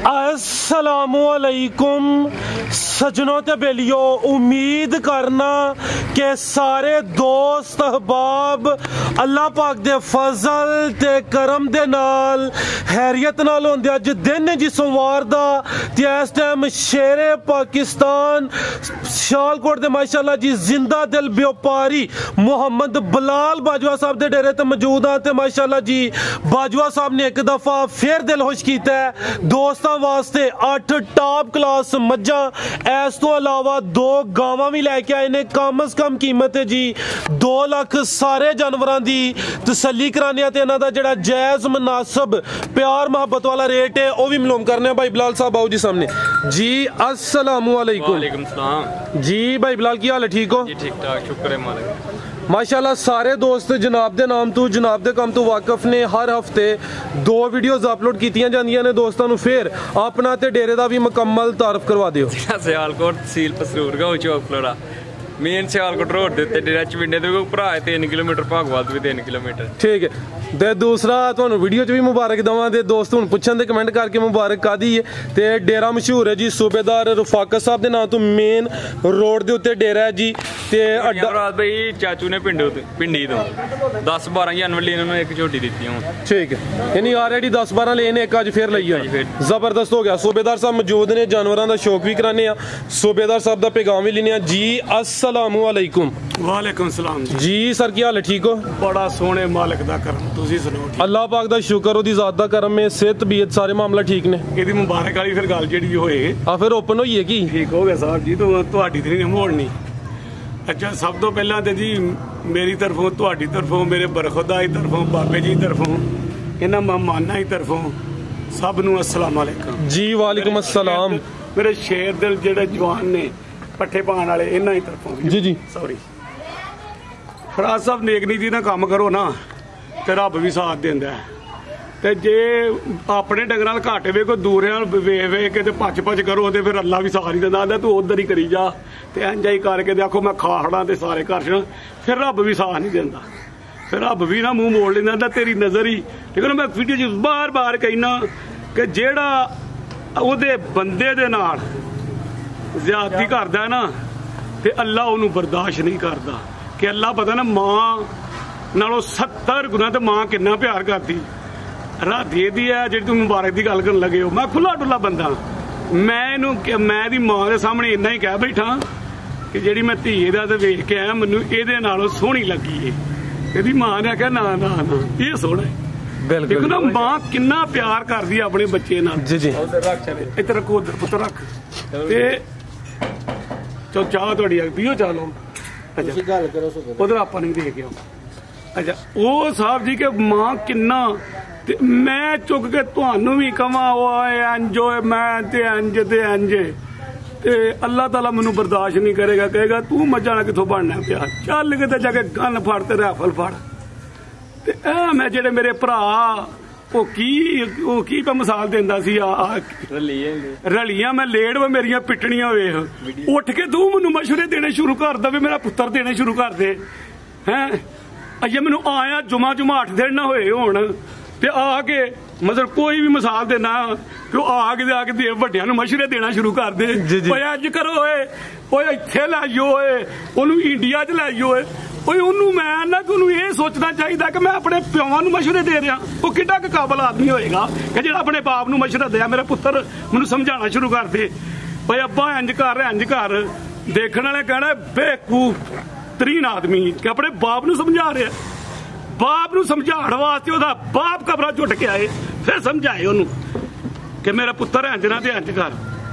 अस्सलामुअलैकुम सजनों ते बेलियो, उम्मीद करना कि सारे दोस्त अहबाब अल्लाह पाक दे फजल ते करम दे नाल हैरियत नाल होंदे। अज दिन जी सोमवार दा ते इस टाइम शेरे पाकिस्तान सियालकोट दे माशाअल्लाह जी जिंदा दिल व्यापारी मोहम्मद बिलाल बाजवा साहब दे डेरे ते मौजूद हाँ। ते माशाअल्लाह जी बाजवा साहब ने एक दफा फिर दिल खुश कीता है दोस्तों वास्ते 8 टॉप क्लास मज्जां, इस तो अलावा 2 गावां भी लैके आए ने। कम अज कम कीमत है जी 2 लाख सारे जानवरां दी तसल्ली कराने ते इन्हां दा जेड़ा जायज मुनासिब प्यार मोहब्बत वाला रेट है वह भी मालूम करने। भाई बिलाल साहब आओ जी सामने जी। अस्सलामुअलैकुम। वालेकुम सलाम जी। भाई बिलाल की हाल है? ठीक हो जी? ठीक ठाक, शुक्र है मालिक। माशाल्लाह सारे दोस्त जनाब दे नाम तो जनाब दे काम तो वाकफ ने। हर हफ्ते 2 वीडियोज़ अपलोड कीतियां जांदियां ने दोस्तों नूं। फिर अपना ते डेरे दा भी मुकम्मल तारफ करवा दिओ। सियालकोट तहसील पसरूर गांव चौक फ्लोरा मेन सियालकोट रोड दे उत्ते डेरा चविंडे दे भरा है 3 किलोमीटर, भागवाल भी 3 किलोमीटर। ठीक है। ते दूसरा तुहानू वीडियो च भी मुबारक दवां दे दोस्त हुण पुछन दे कमेंट करके मुबारक कादी है। ते डेरा मशहूर है जी सूबेदार रफाकत साहब दे नाम तो मेन रोड दे उत्ते डेरा है जी। ते अड्डा रात भाई चाचू ने पिंडी तो 10-12 जानवर इन्होंने एक झोटी दी हूं। ठीक है, यानी ऑलरेडी 10-12 लेने एक अज फिर लई है। जबरदस्त हो गया। सूबेदार साहब मौजूद ने, जानवरों का शौक भी कराने आ। सूबेदार साहब का पैगाम भी लेने जी। अस्सलामुअलैकुम। वालेकुम सलाम जी। सर की हाल है? ठीक हो? बड़ा सोहने मालिक दा करम, तुसी सुनाओ? अल्लाह पाक दा शुक्र, ओदी ज़ात दा करम है। सेहत तबीयत सारे मामला ठीक ने? ਇਹਦੀ मुबारक वाली फिर गल जेडी होए आ फिर ओपन होई है की? ठीक हो गया साहब जी। तो ਤੁਹਾਡੀ ਤੇ ਨਹੀਂ ਮੋੜਨੀ। अच्छा, सब तो पहला तो जी मेरी तरफों, ਤੁਹਾਡੀ तरफों, मेरे बरखुदा की तरफों, बाबे जी तरफों, इन्हां मेहमानां की तरफों सब नूं अस्सलाम वालेकुम जी। वालेकुम अस्सलाम। मेरे शेर दिल जेडे जवान ने पट्ठे पाने वाले इन्हां की तरफों जी जी। सॉरी फराज साहब, नेक नीति ना काम करो ना ते रब भी साथ देंदा है। ते जे अपने डंगरां दा घाटे वे कोई दूर वे के ते भच करो ते फिर अल्लाह भी साथ ही देंदा। तू उधर ही करी जा ते इंज ही करके देखो मैं खा खड़ा ते सारे घर च, फिर रब भी साथ नहीं देंदा। फिर रब भी ना मुंह मोड़ लेंदा तेरी नजर ही। ठीक है ना। मैं वीडियो च बार बार कहना कि जेड़ा ओहदे बंदे दे नाल ज्यादती करदा ना ते अल्लाह उहनूं बर्दाश्त नहीं करदा। कि अल्लाह पता ना मां नालों 70 गुना तो मां कितना प्यार करती। रात दी है जी तुम मुबारक की गल कर लगे हो। मैं खुला डुला बंदा, मैं दी मां के सामने इन्ना ही कह बैठा कि जी मैं धी दा वेख के आया मैनू ये नालों सोहनी लगी है। कहती मां ने आख्या ना ना ना ये सोहना है। देखो ना मां कितना प्यार करती है अपने बच्चे नाल। जी जी। इधर रखो, उधर पुत्र रख ते चलो चाह थोड़ी पियो चालो। उधर आप नहीं देख के। अच्छा वो साहब जी के मां किन्ना मैं चुक के तुहानू भी कवां इंजो मैं ते इंज ते अल्लाह ताला मैनू बर्दाश्त नहीं करेगा। कहेगा तू मजा ना किथों बनना पिया, चल किते जाके गन फड़ ते राइफल फड़। ते मैं जेड़े मेरे भरा वो की पे मिसाल देंदा सी रलियां मैं लेट वे मेरियां पिटनियां वेख उठ के तू मैनू मशवरे देने शुरू कर दे, मेरा पुत्र देने शुरू कर दे हैं। अजे मैनू आया जुमा 8 दिन ना होए होण ते आके मतलब कोई भी मिसाल देना कि आके वड्डियां नूं मशवरे देना शुरू कर दे। अज करो इत्थे लै जाओ, ओनू इंडिया च लै जाओ। मैं ना कि ये सोचना चाहिए कि मैं अपने प्योवां नूं मशवरे दे रहा। वो किड्डा काबल आदमी होएगा कि जिहड़ा अपने बाप नूं मशवरा दे। मेरा पुत्र मैनूं समझाना शुरू कर दे भाई अब्बा इंज कर देखने वाले कहना बेवकूफ तरीन आदमी कि अपने बाप नूं समझा रहा। बाप नूं समझाण वास्ते ओहदा बाप कबरा झुट के आए फिर समझाए ओनू कि मेरा पुत्र इंज ना ते इंज कर।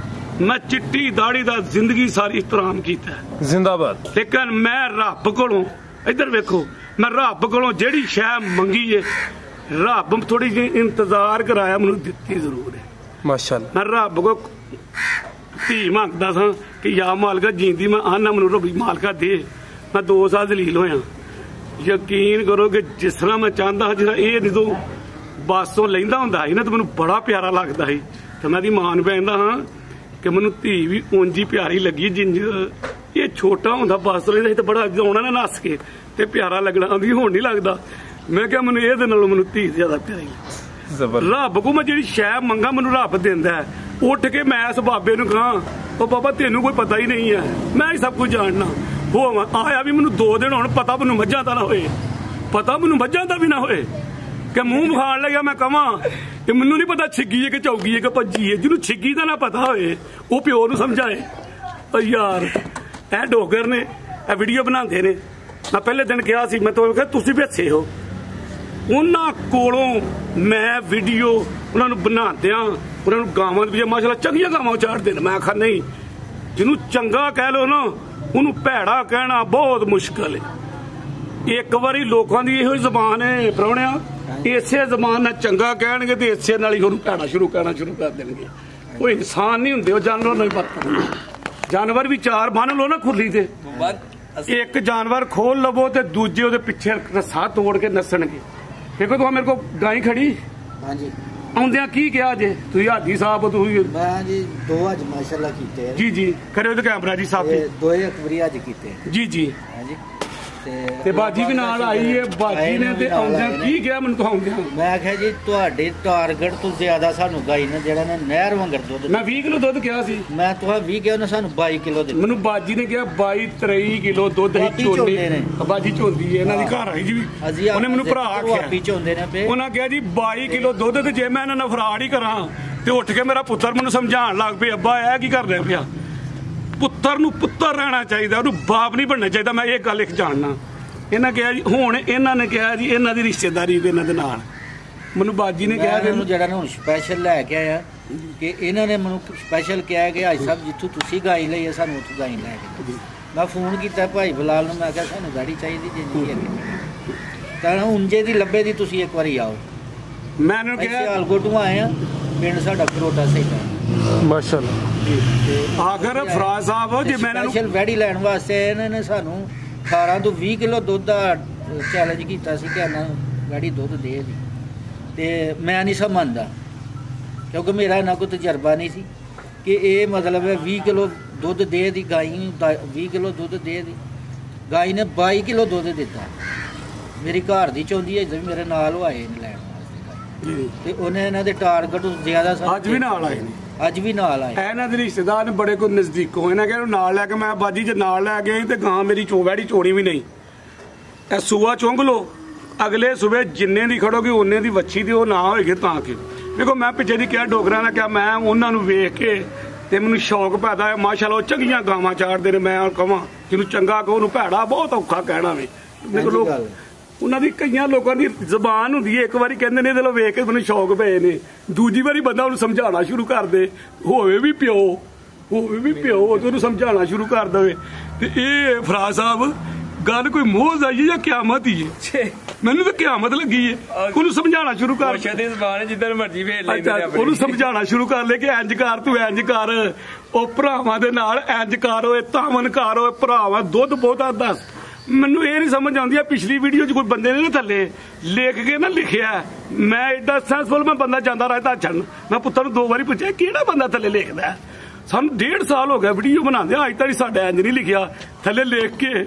मैं चिट्टी दाड़ी दा जिंदगी सारी एहतराम कीता जिंदाबाद। लेकिन मैं रब कोलों इधर वेखो, मैं रब कोलों जेड़ी शै मंगी है रब थोड़ी जी इंतजार कराया मैनू दित्ती जरूर है माशाअल्लाह। मैं रब को धी मंगदा सा कि या मालका जींदी मैं आना मैनू रबी मालका दे। मैं 2 साल दलील होया। यकीन करो कि जिस तरह मैं चाहता जिस ये जो बस तो लेंदा हुंदा ही ना तो मैनू बड़ा प्यारा लगता है। तो मैं दी मान पैंदा हाँ कि मैनू धी भी ऊंजी प्यारी लगी जिंज ये छोटा हुंदा बस तो लेंदा तो बड़ा आउणा ना नस के ते प्यारा लगना आंदी होण नहीं लगदा। मैं क्या मैनू ये धी ज्यादा प्यारी ਰੱਬ ਕੋ ਮੈਂ ਜਿਹੜੀ ਸ਼ੈ ਮੰਗਾ ਮੈਨੂੰ ਰੱਬ ਦਿੰਦਾ। ਉੱਠ ਕੇ ਮੈਂ ਇਸ ਬਾਬੇ ਨੂੰ ਕਹਾਂ ਉਹ ਬਾਬਾ ਤੈਨੂੰ ਕੋਈ ਪਤਾ ਹੀ ਨਹੀਂ ਹੈ, ਮੈਂ ਹੀ ਸਭ ਕੁਝ ਜਾਣਨਾ। ਹੋ ਆਇਆ ਵੀ ਮੈਨੂੰ 2 ਦਿਨ ਹੁਣ ਪਤਾ ਮੈਨੂੰ ਮੱਝਾਂ ਦਾ ਨਾ ਹੋਏ, ਪਤਾ ਮੈਨੂੰ ਮੱਝਾਂ ਦਾ ਵੀ ਨਾ ਹੋਏ ਕਿ ਮੂੰਹ ਵਿਖਾਣ ਲੱਗਿਆ ਮੈਂ ਕਹਾਂ ਕਿ ਮੈਨੂੰ ਨਹੀਂ ਪਤਾ ਛਿੱਗੀ ਹੈ ਕਿ ਚੌਗੀ ਹੈ ਕਿ ਭੱਜੀ ਹੈ। ਜਿਹਨੂੰ ਛਿੱਗੀ ਦਾ ਨਾ ਪਤਾ ਹੋਏ ਉਹ ਪਿਓ ਨੂੰ ਸਮਝਾਏ। ਯਾਰ ਇਹ ਡੋਗਰ ਨੇ ਇਹ ਵੀਡੀਓ ਬਣਾਉਂਦੇ ਨੇ। ਮੈਂ ਪਹਿਲੇ ਦਿਨ ਕਿਹਾ ਸੀ, ਮੈਂ ਤੁਹਾਨੂੰ ਕਿਹਾ ਤੁਸੀਂ ਵੀ ਹੱਸੇ ਹੋ। ਉਹਨਾਂ ਕੋਲੋਂ ਮੈਂ ਵੀਡੀਓ ਉਹਨਾਂ ਨੂੰ ਬਣਾਉਂਦਿਆਂ ਉਹਨਾਂ ਨੂੰ ਗਾਵਾਂ ਦੀ ਮਾਸ਼ਾਅੱਲਾ ਚੰਗੀਆਂ ਗਾਵਾਂ ਉਚਾੜਦੇ ਨੇ। ਮੈਂ ਆਖਾਂ ਨਹੀਂ, ਜਿਹਨੂੰ ਚੰਗਾ ਕਹਿ ਲਓ ਨਾ ਉਹਨੂੰ ਭੈੜਾ ਕਹਿਣਾ ਬਹੁਤ ਮੁਸ਼ਕਲ ਹੈ। ਇੱਕ ਵਾਰੀ ਲੋਕਾਂ ਦੀ ਇਹੋ ਜ਼ਬਾਨ ਹੈ ਪ੍ਰਾਹੁਣਿਆ, ਇਸੇ ਜ਼ਬਾਨ ਨਾਲ ਚੰਗਾ ਕਹਿਣਗੇ ਤੇ ਇਸੇ ਨਾਲ ਹੀ ਉਹਨੂੰ ਭੈੜਾ ਕਹਿਣਾ ਸ਼ੁਰੂ ਕਰ ਦੇਣਗੇ। ਉਹ ਇਨਸਾਨ ਨਹੀਂ ਹੁੰਦੇ, ਉਹ ਜਾਨਵਰ ਨਾਲ ਵਰਤਦੇ। ਜਾਨਵਰ ਵੀ 4 ਬੰਨ ਲਓ ਨਾ ਖੁਰਲੀ ਤੇ, ਇੱਕ ਜਾਨਵਰ ਖੋਲ ਲਵੋ ਤੇ ਦੂਜੇ ਉਹਦੇ ਪਿੱਛੇ ਰੱਸਾ ਤੋੜ ਕੇ ਨੱਸਣਗੇ। ਦੇਖੋ ਤੂੰ ਮੇਰੇ ਕੋਲ ਗਾਈ ਖੜੀ ਹਾਂਜੀ ਆਉਂਦਿਆਂ ਕੀ ਕਿਹਾ ਜੇ ਤੁਸੀਂ ਹਾਦੀ ਸਾਹਿਬ? ਤੁਸੀਂ ਮੈਂ ਜੀ 2 ਅੱਜ ਮਾਸ਼ਾਅੱਲਾ ਕੀਤੇ ਜੀ ਜੀ ਕਰਿਓ ਤੇ ਕੈਮਰਾ ਜੀ ਸਾਹਿਬ 2 ਇੱਕ ਵਾਰੀ ਅੱਜ ਕੀਤੇ ਜੀ ਜੀ ਹਾਂਜੀ। ਤੇ ਬਾਜੀ ਵੀ ਨਾਲ ਆਈ ਹੈ। ਬਾਜੀ ਨੇ ਤੇ ਆਉਂਦਿਆਂ ਕੀ ਕਿਹਾ ਮੈਨੂੰ ਕਹਾਉਂਦਿਆਂ? ਮੈਂ ਆਖਿਆ ਜੀ ਤੁਹਾਡੇ ਟਾਰਗੇਟ ਤੋਂ ਜ਼ਿਆਦਾ ਸਾਨੂੰ ਗਾਈ ਨੇ ਜਿਹੜਾ ਨੇ ਨਹਿਰ ਵਾਂਗਰ ਦੁੱਧ। ਮੈਂ 20 ਕਿਲੋ ਦੁੱਧ ਕਿਹਾ ਸੀ। ਮੈਂ ਤੁਹਾਨੂੰ 20 ਕਿਹਾ, ਉਹਨੇ ਸਾਨੂੰ 22 ਕਿਲੋ ਦੇ। ਮੈਨੂੰ ਬਾਜੀ ਨੇ ਕਿਹਾ 22-23 ਕਿਲੋ ਦੁੱਧ ਹੀ ਚੋਂਦੇ ਨੇ। ਬਾਜੀ ਚੋਂਦੀ ਹੈ ਇਹਨਾਂ ਦੀ ਘਰ ਆਈ ਜੀ ਵੀ। ਉਹਨੇ ਮੈਨੂੰ ਭਰਾ ਆਖਿਆ ਚੋਂਦੇ ਨੇ। ਉਹਨਾਂ ਕਿਹਾ ਜੀ 22 ਕਿਲੋ ਦੁੱਧ ਤੇ ਜੇ ਮੈਂ ਇਹਨਾਂ ਨਾਲ ਫਰਾਡ ਹੀ ਕਰਾਂ ਤੇ ਉੱਠ ਕੇ ਮੇਰਾ ਪੁੱਤਰ ਮੈਨੂੰ ਸਮਝਾਉਣ ਲੱਗ ਪਏ ਅੱਬਾ ਇਹ ਕੀ ਕਰ ਰਿਹਾ ਪਿਆ। ਪੁੱਤਰ ਨੂੰ ਪੁੱਤਰ ਰਹਿਣਾ ਚਾਹੀਦਾ, ਉਹਨੂੰ ਬਾਪ ਨਹੀਂ ਬਣਨਾ ਚਾਹੀਦਾ। ਮੈਂ ਇਹ ਗੱਲ ਇੱਕ ਜਾਣਨਾ। ਇਹਨਾਂ ਕਿਹਾ ਜੀ ਹੁਣ ਇਹਨਾਂ ਨੇ ਕਿਹਾ ਜੀ ਇਹਨਾਂ ਦੀ ਰਿਸ਼ਤੇਦਾਰੀ ਵੀ ਇਹਨਾਂ ਦੇ ਨਾਲ। ਮੈਨੂੰ ਬਾਜੀ ਨੇ ਕਿਹਾ ਕਿ ਜਿਹੜਾ ਨਾ ਹੁਣ ਸਪੈਸ਼ਲ ਲੈ ਕੇ ਆਇਆ ਕਿ ਇਹਨਾਂ ਨੇ ਮੈਨੂੰ ਸਪੈਸ਼ਲ ਕਿਹਾ ਕਿ ਅੱਜ ਸਾਹਿਬ ਜਿੱਥੋਂ ਤੁਸੀਂ ਗਾਈ ਲਈ ਹੈ ਸਾਨੂੰ ਉੱਥੋਂ ਗਾਈ ਲੈ ਕੇ। ਮੈਂ ਫੋਨ ਕੀਤਾ ਭਾਈ ਬਲਾਲ ਨੂੰ, ਮੈਂ ਕਿਹਾ ਸਾਨੂੰ ਗਾੜੀ ਚਾਹੀਦੀ ਜੇ ਨਹੀਂ ਹੈਗੀ ਤਾਂ ਉਂਝੇ ਦੀ ਲੱਭੇ ਦੀ ਤੁਸੀਂ ਇੱਕ ਵਾਰੀ ਆਓ। ਮੈਂ ਇਹਨੂੰ ਕਿਹਾ ਸਿਆਲਕੋਟ ਤੋਂ ਆਏ ਆ, ਪਿੰਡ ਸਾਡਾ ਕਰੋਟਾ ਸੇਟਾ ਮਾਸ਼ਾਅੱਲਾ। ਆਖਰ ਫਰਾਜ਼ ਸਾਹਿਬ ਜੇ ਮੈਂ ਸਪੈਸ਼ਲ ਵੈੜੀ ਲੈਣ ਵਾਸਤੇ ਇਹਨਾਂ ਨੇ ਸਾਨੂੰ 18 ਤੋਂ 20 ਕਿਲੋ ਦੁੱਧ ਦਾ ਚੈਲੰਜ ਕੀਤਾ ਸੀ ਕਿ ਇਹਨਾਂ ਗਾੜੀ ਦੁੱਧ ਦੇ ਦੀ। ਤੇ ਮੈਂ ਨਹੀਂ ਸਮਝਦਾ ਕਿਉਂਕਿ ਮੇਰਾ ਇਹਨਾਂ ਕੋਈ ਤਜਰਬਾ ਨਹੀਂ ਸੀ ਕਿ ਇਹ ਮਤਲਬ ਹੈ 20 ਕਿਲੋ ਦੁੱਧ ਦੇ ਦੀ ਗਾਈ 20 ਕਿਲੋ ਦੁੱਧ ਦੇ ਦੀ। ਗਾਈ ਨੇ 22 ਕਿਲੋ ਦੁੱਧ ਦਿੱਤਾ। ਮੇਰੀ ਘਰ ਦੀ ਚੋਂਦੀ ਹੈ ਜਿਵੇਂ ਮੇਰੇ ਨਾਲ ਉਹ ਆਏ ਨੇ ਲੈਣ ਵਾਸਤੇ ਤੇ ਉਹਨੇ ਇਹਨਾਂ ਦੇ ਟਾਰਗੇਟ ਤੋਂ ਜ਼ਿਆਦਾ ਅੱਜ ਵੀ ਨਾਲ ਆਏ ਨੇ। ਅੱਜ ਵੀ ਨਾਲ ਆਏ ਇਹਨਾਂ ਦੇ ਰਿਸ਼ਤੇਦਾਰ ਨੇ ਬੜੇ ਕੋਈ ਨਜ਼ਦੀਕ ਹੋਏ ਨਾ, ਕਿ ਨਾਲ ਲੈ ਕੇ ਮੈਂ ਬਾਜੀ ਜੇ ਨਾਲ ਲੈ ਗਏ ਤੇ ਗਾਂ ਮੇਰੀ ਵੈੜੀ ਚੋਣੀ ਵੀ ਨਹੀਂ। ਇਹ ਸੂਆ ਚੁੰਗ ਲੋ, ਅਗਲੇ ਸੂਬੇ ਜਿੰਨੇ ਦੀ ਖੜੋਗੇ ਉਹਨੇ ਦੀ ਵੱਛੀ ਦੀ ਉਹ ਨਾ ਹੋਏਗੀ ਤਾਂ ਕਿ ਦੇਖੋ ਮੈਂ ਪਿੱਛੇ ਦੀ ਕਿਹਾ ਡੋਗਰਾਂ ਨੇ ਕਿਹਾ ਮੈਂ ਉਹਨਾਂ ਨੂੰ ਵੇਖ ਕੇ ਤੇ ਮੈਨੂੰ ਸ਼ੌਕ ਪੈਦਾ ਹੈ। ਮਾਸ਼ਾਅੱਲਾ ਉਹ ਚੰਗੀਆਂ ਗਾਵਾਂ ਚਾੜਦੇ ਨੇ। ਮੈਂ ਕਹਾਂ ਜਿਹਨੂੰ ਚੰਗਾ ਕਹੋ ਉਹਨੂੰ ਭੈੜਾ ਬਹੁਤ ਔਖਾ ਕਹਿਣਾ ਵੇ। ਦੇਖੋ ਲੋਕ ਉਹਨਾਂ ਦੀ ਕਈਆਂ ਲੋਕਾਂ ਦੀ ਜ਼ਬਾਨ ਹੁੰਦੀ ਹੈ, ਇੱਕ ਵਾਰੀ ਕਹਿੰਦੇ ਨੇ ਚਲੋ ਵੇਖ ਕੇ ਮੈਨੂੰ ਸ਼ੌਕ ਪਏ ਨੇ, ਦੂਜੀ ਵਾਰੀ ਬੰਦਾ ਉਹਨੂੰ ਸਮਝਾਉਣਾ ਸ਼ੁਰੂ ਕਰ ਦੇ, ਹੋਵੇ ਵੀ ਪਿਓ ਉਹਨੂੰ ਸਮਝਾਉਣਾ ਸ਼ੁਰੂ ਕਰ ਦੇਵੇ। ਤੇ ਇਹ ਫਰਾਜ਼ ਸਾਹਿਬ ਗੱਲ ਕੋਈ ਮੋਹ ਆਈ ਜਾਂ ਕਿਆਮਤ ਹੀ ਹੈ? ਮੈਨੂੰ ਤਾਂ ਕਿਆਮਤ ਲੱਗੀ ਹੈ। ਉਹਨੂੰ ਸਮਝਾਉਣਾ ਸ਼ੁਰੂ ਕਰ, ਜਿੱਦਾਂ ਮਰਜੀ ਵੇਖ ਲੈਂਦੇ ਨੇ, ਉਹਨੂੰ ਸਮਝਾਉਣਾ ਸ਼ੁਰੂ ਕਰ ਲੈ ਕਿ ਇੰਜ ਕਰ, ਤੂੰ ਇੰਜ ਕਰ, ਉਹ ਭਰਾਵਾਂ ਦੇ ਨਾਲ ਇੰਜ ਕਰ, ਓਏ ਤਾਮਨ ਕਰ, ਓਏ ਭਰਾਵਾ ਦੁੱਧ ਬਹੁਤਾ ਦੱਸ। ਮੈਨੂੰ ਇਹ ਨਹੀਂ ਸਮਝ ਆਉਂਦੀ ਆ ਪਿਛਲੀ ਵੀਡੀਓ 'ਚ ਕੋਈ ਬੰਦੇ ਨੇ ਨਾ ਥੱਲੇ ਲਿਖ ਕੇ ਨਾ ਲਿਖਿਆ, ਮੈਂ ਐਡਾ ਸੈਂਸਫੁਲ ਮੈਂ ਬੰਦਾ ਜਾਂਦਾ ਰਿਹਾ ਤਾਂ ਛੱਡ। ਮੈਂ ਪੁੱਤਰ ਨੂੰ 2 ਵਾਰੀ ਪੁੱਛਿਆ ਕਿਹੜਾ ਬੰਦਾ ਥੱਲੇ ਲਿਖਦਾ। ਸਾਨੂੰ 1.5 ਸਾਲ ਹੋ ਗਿਆ ਵੀਡੀਓ ਬਣਾਉਂਦੇ, ਅੱਜ ਤੱਕ ਸਾਡਾ ਇੰਜ ਨਹੀਂ ਲਿਖਿਆ ਥੱਲੇ ਲਿਖ ਕੇ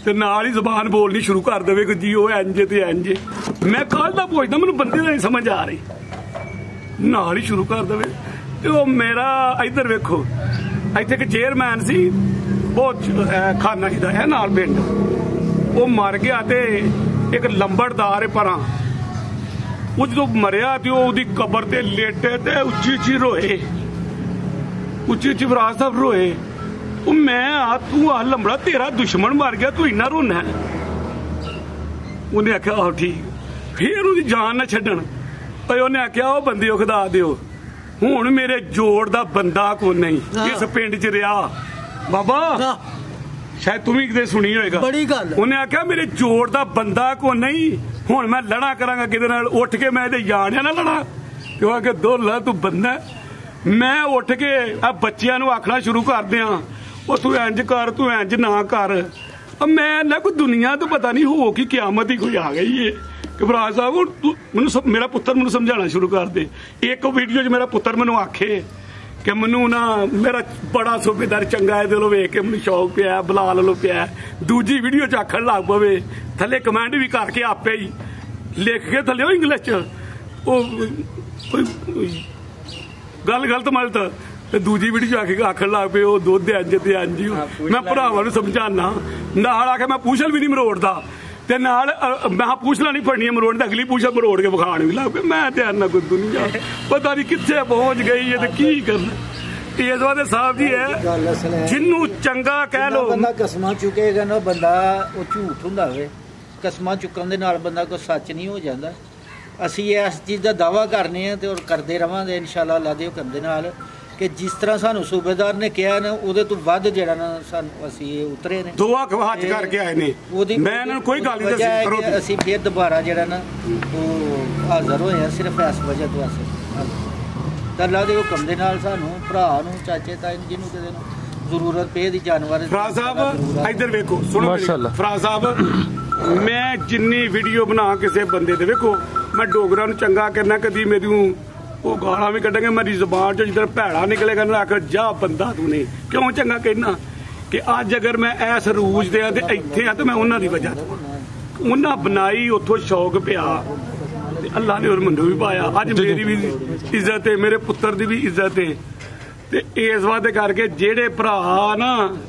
ਤੇ ਨਾਲ ਹੀ ਜ਼ਬਾਨ ਬੋਲਣੀ ਸ਼ੁਰੂ ਕਰ ਦੇਵੇ ਕਿ ਜੀ ਉਹ ਇੰਜ ਤੇ ਇੰਜ। ਮੈਂ ਕੱਲ ਦਾ ਪੁੱਛਦਾ, ਮੈਨੂੰ ਬੰਦੇ ਦਾ ਨਹੀਂ ਸਮਝ ਆ ਰਹੀ, ਨਾਲ ਹੀ ਸ਼ੁਰੂ ਕਰ ਦੇਵੇ। ਤੇ ਉਹ ਮੇਰਾ ਇੱਧਰ ਵੇਖੋ, ਇੱਥੇ ਇੱਕ ਚੇਅਰਮੈਨ ਸੀ ਬਹੁਤ ਖਾਨਾ ਦਾ ਹੈ ਨਾਲ ਪਿੰਡ, ਉਹ ਮਰ ਗਿਆ ਤੇ ਇੱਕ ਲੰਬੜਦਾਰ ਪਰਾਂ ਉਹ ਜਦੋਂ ਮਰਿਆ ਤੇ ਉਹਦੀ ਕਬਰ ਤੇ ਲੇਟੇ ਤੇ ਉੱਚੀ ਰੋਏ, ਉੱਚੀ ਫਰਾਜ਼ ਸਾਹਿਬ ਰੋਏ। ਉਹ ਮੈਂ ਤੂੰ ਆ ਲੰਬੜਾ ਤੇਰਾ ਦੁਸ਼ਮਣ ਮਰ ਗਿਆ, ਤੂੰ ਇੰਨਾ ਰੋਣਾ? ਉਹਨੇ ਆਖਿਆ ਆਹੋ ਠੀਕ। ਫਿਰ ਉਹਦੀ ਜਾਨ ਨਾ ਛੱਡਣ ਪਈ, ਉਹਨੇ ਆਖਿਆ ਉਹ ਬੰਦੇ ਉਹ ਖੁਦਾ ਦਿਓ, ਹੁਣ ਮੇਰੇ ਜੋੜ ਦਾ ਬੰਦਾ ਕੋਈ ਨਹੀਂ ਇਸ ਪਿੰਡ 'ਚ ਰਿਹਾ। ਬਾਬਾ ਸ਼ਾਇਦ ਤੂੰ ਵੀ ਕਿਤੇ ਸੁਣੀ ਹੋਏਗਾ ਬੜੀ ਗੱਲ। ਉਹਨੇ ਆਖਿਆ ਮੇਰੇ ਜੋੜ ਦਾ ਬੰਦਾ ਕੋ ਨਹੀਂ, ਹੁਣ ਮੈਂ ਲੜਾ ਕਰਾਂਗਾ ਕਿਹਦੇ ਨਾਲ? ਉੱਠ ਕੇ ਮੈਂ ਇਹਦੇ ਜਾਣਿਆ ਨਾ ਲੜਾ, ਕਿਉਂ ਆ ਕਿ ਦੋਲਾ ਤੂੰ ਬੰਦਾ। ਮੈਂ ਉੱਠ ਕੇ ਆ ਬੱਚਿਆਂ ਨੂੰ ਆਖਣਾ ਸ਼ੁਰੂ ਕਰ ਦਿਆਂ, ਉਹ ਤੂੰ ਇੰਜ ਕਰ, ਤੂੰ ਇੰਜ ਨਾ ਕਰ। ਮੈਂ ਨਾ ਕੋਈ ਦੁਨੀਆ ਤੋਂ ਪਤਾ ਨਹੀਂ ਹੋ ਕਿ ਕਿਆਮਤ ਹੀ ਕੋਈ ਆ ਗਈ ਏ ਕਿ ਫਰਾਜ਼ ਸਾਹਿਬ ਤੂੰ ਮੈਨੂੰ ਮੇਰਾ ਪੁੱਤਰ ਮੈਨੂੰ ਸਮਝਾਉਣਾ ਸ਼ੁਰੂ ਕਰ ਦੇ। ਇੱਕ ਵੀਡੀਓ 'ਚ ਮੇਰਾ ਪੁੱਤਰ ਮੈਨੂੰ ਆਖੇ ਕਿ ਮੈਨੂੰ ਨਾ ਮੇਰਾ ਬੜਾ ਸੂਬੇਦਾਰ ਚੰਗਾ ਹੈ, ਦਿਲੋਂ ਵੇਖ ਕੇ ਮੈਨੂੰ ਸ਼ੌਕ ਪਿਆ, ਬੁਲਾ ਲੋ ਪਿਆ। ਦੂਜੀ ਵੀਡੀਓ 'ਚ ਆਖਣ ਲੱਗ ਪਵੇ, ਥੱਲੇ ਕਮੈਂਟ ਵੀ ਕਰਕੇ ਆਪੇ ਹੀ ਲਿਖ ਕੇ ਥੱਲੇ ਇੰਗਲਿਸ਼ 'ਚ ਗੱਲ ਗਲਤ ਮਲਤ ਤੇ ਦੂਜੀ ਵੀਡੀਓ ਆ ਕੇ ਆਖਣ ਲੱਗ ਪਏ ਉਹ ਦੁੱਧ ਇੰਜ ਤੇ ਇੰਜ। ਮੈਂ ਭਰਾਵਾਂ ਨੂੰ ਸਮਝਾਣਾ, ਨਾਲ ਆ ਕੇ ਮੈਂ ਪੂਛਲ ਵੀ ਨਹੀਂ ਮਰੋੜਦਾ ਤੇ ਨਾਲ ਮੈਂ ਪੂਛਲਾਂ ਨਹੀਂ ਫੜਨੀਆਂ ਮਰੋੜ ਤੇ ਅਗਲੀ ਪੂਛਲ ਮਰੋੜ ਕੇ ਵਿਖਾਣ ਵੀ ਲੱਗ ਪਏ। ਮੈਂ ਧਿਆਨ ਨਾਲ ਕੋਈ ਦੁਨੀਆ ਪਤਾ ਨਹੀਂ ਕਿੱਥੇ ਪਹੁੰਚ ਗਈ ਹੈ ਤੇ ਕੀ ਕਰਨਾ। ਇਸ ਵਾਸਤੇ ਸਾਹਿਬ ਜੀ ਹੈ ਜਿਹਨੂੰ ਚੰਗਾ ਕਹਿ ਲੋ, ਬੰਦਾ ਕਸਮਾਂ ਚੁੱਕੇਗਾ ਨਾ ਬੰਦਾ ਉਹ ਝੂਠ ਹੁੰਦਾ ਹੋਵੇ। ਕਸਮਾਂ ਚੁੱਕਣ ਦੇ ਨਾਲ ਬੰਦਾ ਕੋਈ ਸੱਚ ਨਹੀਂ ਹੋ ਜਾਂਦਾ। ਅਸੀਂ ਇਸ ਚੀਜ਼ ਦਾ ਦਾਵਾ ਕਰਨੇ ਆ ਤੇ ਔਰ ਕਰਦੇ ਰਵਾਂਗੇ ਇਨਸ਼ਾਅੱਲਾ ਅੱਲਾਹ ਦੇ ਹੁਕਮ ਦੇ ਨਾਲ ਕਿ ਜਿਸ ਤਰ੍ਹਾਂ ਸਾਨੂੰ ਸੂਬੇਦਾਰ ਨੇ ਕਿਹਾ ਨਾ ਉਹਦੇ ਤੋਂ ਵੱਧ ਜਿਹੜਾ ਨਾ ਸਾਨੂੰ ਅਸੀਂ ਉਤਰੇ ਨੇ। ਦੁਆ ਹੱਥ ਕਰਕੇ ਆਏ ਨੇ। ਮੈਂ ਇਹਨਾਂ ਨੂੰ ਕੋਈ ਗੱਲ ਨਹੀਂ ਦੱਸੀ ਕਰੋ। ਅਸੀਂ ਫਿਰ ਦੁਬਾਰਾ ਜਿਹੜਾ ਨਾ ਉਹ ਹਾਜ਼ਰ ਹੋਏ ਆ ਸਿਰਫ ਇਸ ਵਜ੍ਹਾ ਤੋਂ ਅਸੀਂ ਅੱਲਾਹ ਦੇ ਹੁਕਮ ਦੇ ਨਾਲ ਸਾਨੂੰ ਭਰਾ ਨੂੰ ਚਾਚੇ ਤਾਏ ਨੂੰ ਜਿਹਨੂੰ ਕਿਤੇ ਨੂੰ ਜ਼ਰੂਰਤ ਪਏ ਦੀ ਜਾਨਵਰ। ਫਰਾਜ਼ ਸਾਹਿਬ ਇੱਧਰ ਵੇਖੋ, ਸੁਣੋ ਮਾਸ਼ਾਅੱਲਾ। ਫਰਾਜ਼ ਸਾਹਿਬ ਮੈਂ ਜਿੰਨੀ ਵੀਡੀਓ ਬਣਾ ਕਿਸੇ ਬੰਦੇ ਦੇ ਵੇਖੋ ਮੈਂ ਡੋਗਰਾਂ ਨੂੰ ਚੰਗਾ ਕਰਨਾ, ਕਦੀ ਮੈਨੂੰ ਉਹ ਗਾਲਾਂ ਵੀ ਕੱਢਾਂਗੇ। ਮੇਰੀ ਜ਼ੁਬਾਨ ਚੋਂ ਜਿੱਦਾਂ ਭੈੜਾ ਨਿਕਲੇਗਾ ਨਾ ਆਖਰ ਜਾ ਬੰਦਾ ਤੂੰ ਨਹੀਂ ਕਿਉਂ ਚੰਗਾ ਕਹਿਣਾ ਕਿ ਅੱਜ ਅਗਰ ਮੈਂ ਇਸ ਰੂਜ ਦੇ ਆ ਤੇ ਇੱਥੇ ਆ ਤੇ ਮੈਂ ਉਹਨਾਂ ਦੀ ਵਜ੍ਹਾ ਤੋਂ ਉਹਨਾਂ ਬਣਾਈ ਉੱਥੋਂ ਸ਼ੌਕ ਪਿਆ ਤੇ ਅੱਲਾਹ ਨੇ ਹੋਰ ਮੈਨੂੰ ਵੀ ਪਾਇਆ। ਅੱਜ ਮੇਰੀ ਵੀ ਇੱਜ਼ਤ ਹੈ, ਮੇਰੇ ਪੁੱਤਰ ਦੀ ਵੀ ਇੱਜ਼ਤ ਹੈ। ਤੇ ਇਸ ਵਾਸਤੇ ਕਰਕੇ ਜਿਹੜੇ ਭਰਾ ਨਾ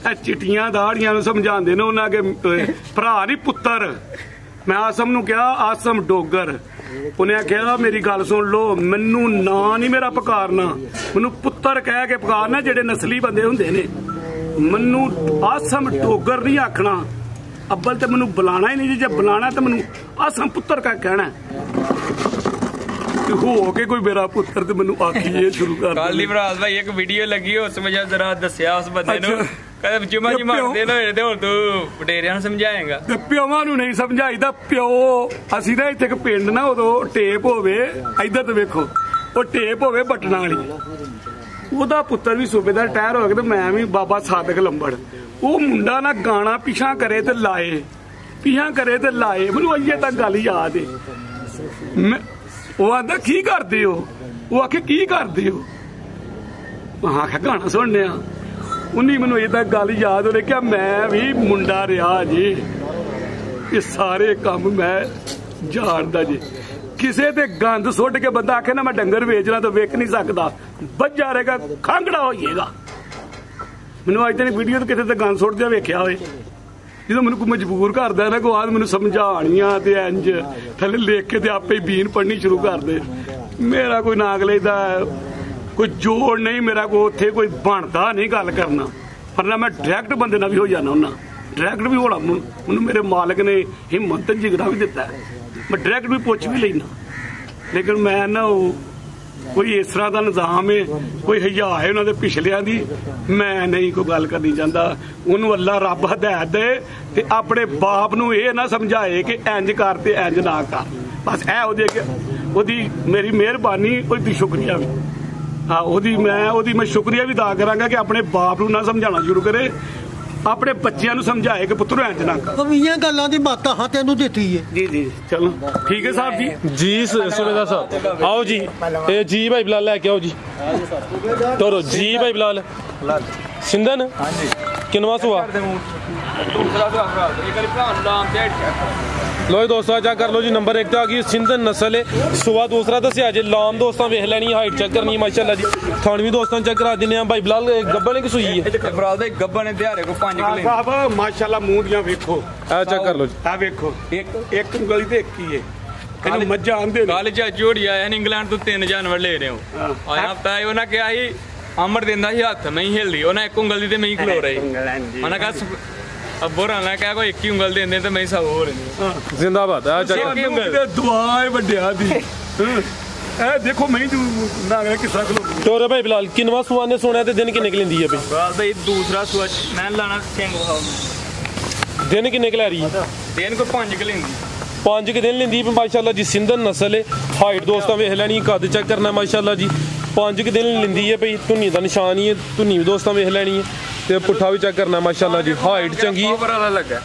ਇਹ ਚਿੱਟੀਆਂ ਦਾੜੀਆਂ ਨੂੰ ਸਮਝਾਉਂਦੇ ਨੇ ਉਹਨਾਂ ਅੱਗੇ ਭਰਾ ਨਹੀਂ ਪੁੱਤਰ। ਮੈਂ ਆਸਮ ਨੂੰ ਕਿਹਾ ਆਸਮ ਡੋਗਰ, ਉਹਨੇ ਆਖਿਆ ਮੇਰੀ ਗੱਲ ਸੁਣ ਲੋ, ਮੈਨੂੰ ਨਾਂ ਨਹੀਂ ਮੇਰਾ ਪੁਕਾਰਨਾ, ਮੈਨੂੰ ਪੁੱਤਰ ਕਹਿ ਕੇ ਪੁਕਾਰਨਾ ਜਿਹੜੇ ਨਸਲੀ ਬੰਦੇ ਹੁੰਦੇ ਨੇ। ਮੈਨੂੰ ਆਸਮ ਡੋਗਰ ਨਹੀਂ ਆਖਣਾ। ਅੱਬਲ ਤੇ ਮੈਨੂੰ ਬੁਲਾਣਾ ਹੀ ਨਹੀਂ, ਜੇ ਬੁਲਾਣਾ ਤਾਂ ਮੈਨੂੰ ਆਸਮ ਪੁੱਤਰ ਕਾ ਕਹਿਣਾ। ਹੋ ਕੇ ਕੋਈ ਮੇਰਾ ਪੁੱਤਰ ਤੇ ਮੈਨੂੰ ਆਖੀਏ ਸ਼ੁਰੂ ਕਰ। ਕਾਲੀ ਬਰਾਜ ਭਾਈ ਇੱਕ ਵੀਡੀਓ ਲੱਗੀ ਉਸ ਵਜ੍ਹਾ ਜ਼ਰਾ ਦੱਸਿਆ ਉਸ ਬੰਦੇ ਨੂੰ ਕਦੇ ਜੁਮਾ ਜੀ ਮਾਰਦੇ ਨਾ ਹੋਏ ਤੇ ਹੁਣ ਤੂੰ ਵਡੇਰਿਆਂ ਨੂੰ ਸਮਝਾਏਗਾ। ਤੇ ਪਿਓਾਂ ਨੂੰ ਨਹੀਂ ਸਮਝਾਈਦਾ। ਪਿਓ ਅਸੀਂ ਨਾ ਇੱਥੇ ਇੱਕ ਪਿੰਡ ਨਾ ਉਦੋਂ ਟੇਪ ਹੋਵੇ ਇੱਧਰ ਤੇ ਵੇਖੋ ਉਹ ਟੇਪ ਹੋਵੇ ਬਟਨਾਂ ਵਾਲੀ, ਉਹਦਾ ਪੁੱਤਰ ਵੀ ਸੂਬੇ ਦਾ ਰਿਟਾਇਰ ਹੋ ਗਿਆ ਤੇ ਮੈਂ ਵੀ ਬਾਬਾ ਸਾਦਕ ਲੰਬੜ। ਉਹ ਮੁੰਡਾ ਨਾ ਗਾਣਾ ਪਿਛਾਂ ਕਰੇ ਤੇ ਲਾਏ, ਪਿਛਾਂ ਕਰੇ ਤੇ ਲਾਏ। ਮੈਨੂੰ ਅਜੇ ਤੱਕ ਗੱਲ ਯਾਦ ਏ। ਉਹ ਆਂਦਾ ਕੀ ਕਰਦੇ ਹੋ? ਉਹ ਆਖੇ ਕੀ ਕਰਦੇ ਹੋ? ਮੈਂ ਆਖਿਆ ਗਾਣਾ ਸੁਣਨੇ ਆ। ਉਨੀ ਮੈਨੂੰ ਇਹ ਤਾਂ ਗੱਲ ਯਾਦ ਹੋ ਰਹੀ ਕਿ ਮੈਂ ਵੀ ਮੁੰਡਾ ਰਿਹਾ ਜੀ, ਇਹ ਸਾਰੇ ਕੰਮ ਮੈਂ ਜਾਣਦਾ ਜੀ। ਕਿਸੇ ਤੇ ਗੰਦ ਸੁੱਟ ਕੇ ਬੰਦਾ ਆਖੇ ਨਾ ਮੈਂ ਡੰਗਰ ਵੇਚਣਾ ਤਾਂ ਵੇਚ ਨਹੀਂ ਸਕਦਾ, ਬੱਜਾ ਰਹੇਗਾ ਖਾਂਗੜਾ ਹੋਈਏਗਾ। ਮੈਨੂੰ ਅੱਜ ਤੱਕ ਵੀਡੀਓ ਤੇ ਕਿਸੇ ਤੇ ਗੰਦ ਸੁੱਟਦਿਆਂ ਵੇਖਿਆ ਹੋਏ। ਜਦੋਂ ਮੈਨੂੰ ਕੋਈ ਮਜਬੂਰ ਕਰਦਾ ਨਾ ਕੋਈ ਆਦ ਮੈਨੂੰ ਸਮਝਾਣੀਆਂ ਤੇ ਇੰਜ ਥੱਲੇ ਲਿਖ ਕੇ ਤੇ ਆਪੇ ਬੀਨ ਪੜ੍ਹਨੀ ਸ਼ੁਰੂ ਕਰ ਦੇ। ਮੇਰਾ ਕੋਈ ਨਾਗਲੇ ਦਾ ਕੋਈ ਜੋੜ ਨਹੀਂ, ਮੇਰਾ ਕੋਈ ਉੱਥੇ ਕੋਈ ਬਣਦਾ ਨਹੀਂ ਗੱਲ ਕਰਨਾ। ਪਰ ਨਾ ਮੈਂ ਡਾਇਰੈਕਟ ਬੰਦੇ ਨਾਲ ਵੀ ਹੋ ਜਾਣਾ ਹੁੰਦਾ, ਡਾਇਰੈਕਟ ਵੀ ਹੋਣਾ। ਮੈਨੂੰ ਮੇਰੇ ਮਾਲਕ ਨੇ ਹਿੰਮਤ ਜਿਗਰਾ ਵੀ ਦਿੱਤਾ, ਮੈਂ ਡਾਇਰੈਕਟ ਵੀ ਪੁੱਛ ਵੀ ਲੈਣਾ। ਲੇਕਿਨ ਮੈਂ ਨਾ ਉਹ ਕੋਈ ਇਸ ਤਰ੍ਹਾਂ ਦਾ ਨਿਜ਼ਾਮ ਹੈ, ਕੋਈ ਹਯਾ ਹੈ ਉਹਨਾਂ ਦੇ ਪਿਛਲਿਆਂ ਦੀ, ਮੈਂ ਨਹੀਂ ਕੋਈ ਗੱਲ ਕਰਨੀ ਚਾਹੁੰਦਾ। ਉਹਨੂੰ ਅੱਲਾ ਰੱਬ ਹਦਾਇਤ ਦੇ ਤੇ ਆਪਣੇ ਬਾਪ ਨੂੰ ਇਹ ਨਾ ਸਮਝਾਏ ਕਿ ਇੰਜ ਕਰ ਤੇ ਇੰਜ ਨਾ ਕਰ। ਬਸ ਇਹ ਉਹਦੀ ਮੇਰੀ ਮਿਹਰਬਾਨੀ, ਉਹਦੀ ਸ਼ੁਕਰੀਆ ਵੀ ਹਾਂ ਉਹਦੀ ਮੈਂ ਸ਼ੁਕਰੀਆ ਵੀ ਅਦਾ ਕਰਾਂਗਾ ਕਿ ਆਪਣੇ ਬਾਪ ਨੂੰ ਨਾ ਸਮਝਾਉਣਾ ਸ਼ੁਰੂ ਕਰੇ, ਆਪਣੇ ਬੱਚਿਆਂ ਨੂੰ ਸਮਝਾਏ ਕਿ ਪੁੱਤਰੋ ਇੰਜ ਨਾ ਕਰ। ਕਮੀਆਂ ਗੱਲਾਂ ਦੀ ਬਾਤਾਂ ਹਾਂ ਤੈਨੂੰ ਦਿੱਤੀ ਹੈ ਜੀ। ਚਲੋ ਠੀਕ ਹੈ ਸਾਹਿਬ ਜੀ। ਜੀ ਸੁਬੇਦਾਰ ਸਾਹਿਬ ਆਓ ਜੀ। ਇਹ ਜੀ ਭਾਈ ਬਿਲਾਲ ਲੈ ਕੇ ਆਓ ਜੀ। ਤੋਰੋ ਜੀ ਭਾਈ ਬਿਲਾਲ ਸਿੰਧਨ ਕਿੰਨਵਾ ਸੁਆ लो दोस्तों चेक कर लो जी। नंबर 1 आ गई सिंधन नस्ल है। सुबह दूसरा दसिया जी लाम दोस्तों वेख लैनी, हाइट चेक करनी माशाल्लाह जी। थानवी दोस्तों चेक करा दिने भाई बिलाल गब्बन की सुई है गब्बन दिहाड़े को 5 किलो साहब माशाल्लाह मूंह दियां वेखो। आ चेक कर लो जी, आ वेखो एक ਉਂਗਲੀ ਤੇ ਇੱਕ ਹੀ ਹੈ। ਇਹਨੂੰ ਮੱਝਾਂ ਆਂਦੇ ਨੇ। ਕੱਲ ਝੋੜੀ ਆਇਆ ਨੇ ਇੰਗਲੈਂਡ ਤੋਂ 3 ਜਾਨਵਰ ਲੈ ਰਹੇ ਹੋ ਆਇਆ ਹਫਤਾ ਉਹਨਾਂ ਕਿਹਾ ਸੀ ਅਮਰ ਦਿੰਦਾ ਸੀ ਹੱਥ ਨਹੀਂ ਹਿਲਦੀ, ਉਹਨਾਂ ਇੱਕ ਉਂਗਲ ਦੀ ਤੇ ਮੈਂ ਹੀ ਖਲੋ ਰਹੀ। ਉਹਨਾਂ ਕਹਾ ਬੋਰਾਂ ਲੈ ਕੇ ਕੋਈ ਇੱਕ ਹੀ ਉਂਗਲ ਦਿੰਦੇ ਤੇ ਮੈਂ ਸਭ ਹੋ ਰਹੀ ਜ਼ਿੰਦਾਬਾਦ। ਆ ਚੱਕ ਦੁਆ ਹੈ ਵੱਡਿਆਂ ਦੀ। ਇਹ ਦੇਖੋ ਮੈਂ ਨਾ ਕਿਸਾ ਖਲੋ ਤੋਰੇ ਭਾਈ ਬਿਲਾਲ ਕਿੰਨਵਾ ਸੁਆ ਨੇ ਸੁਣਿਆ ਤੇ ਦਿਨ ਕਿੰਨੇ ਲੈਂਦੀ ਹੈ ਬਈ ਦੂਸਰਾ ਸੁਆ ਮੈਂ ਲਾਣਾ ਸਿੰਘ दिन किन्ने क लै रही है? दिन को 5 क लेंदी 5 क दिन लेंदी माशाल्लाह जी। सिंधन नस्ल है। हाइट दोस्तों वेख लैनी, कद चेक करना माशाल्लाह जी। 5 क दिन लेंदी है भाई। धुनी का निशान ही है, धुनी भी दोस्तों वेख लैनी है ते पुट्ठा भी चेक करना माशाल्लाह जी। हाइट चंगी है, लगा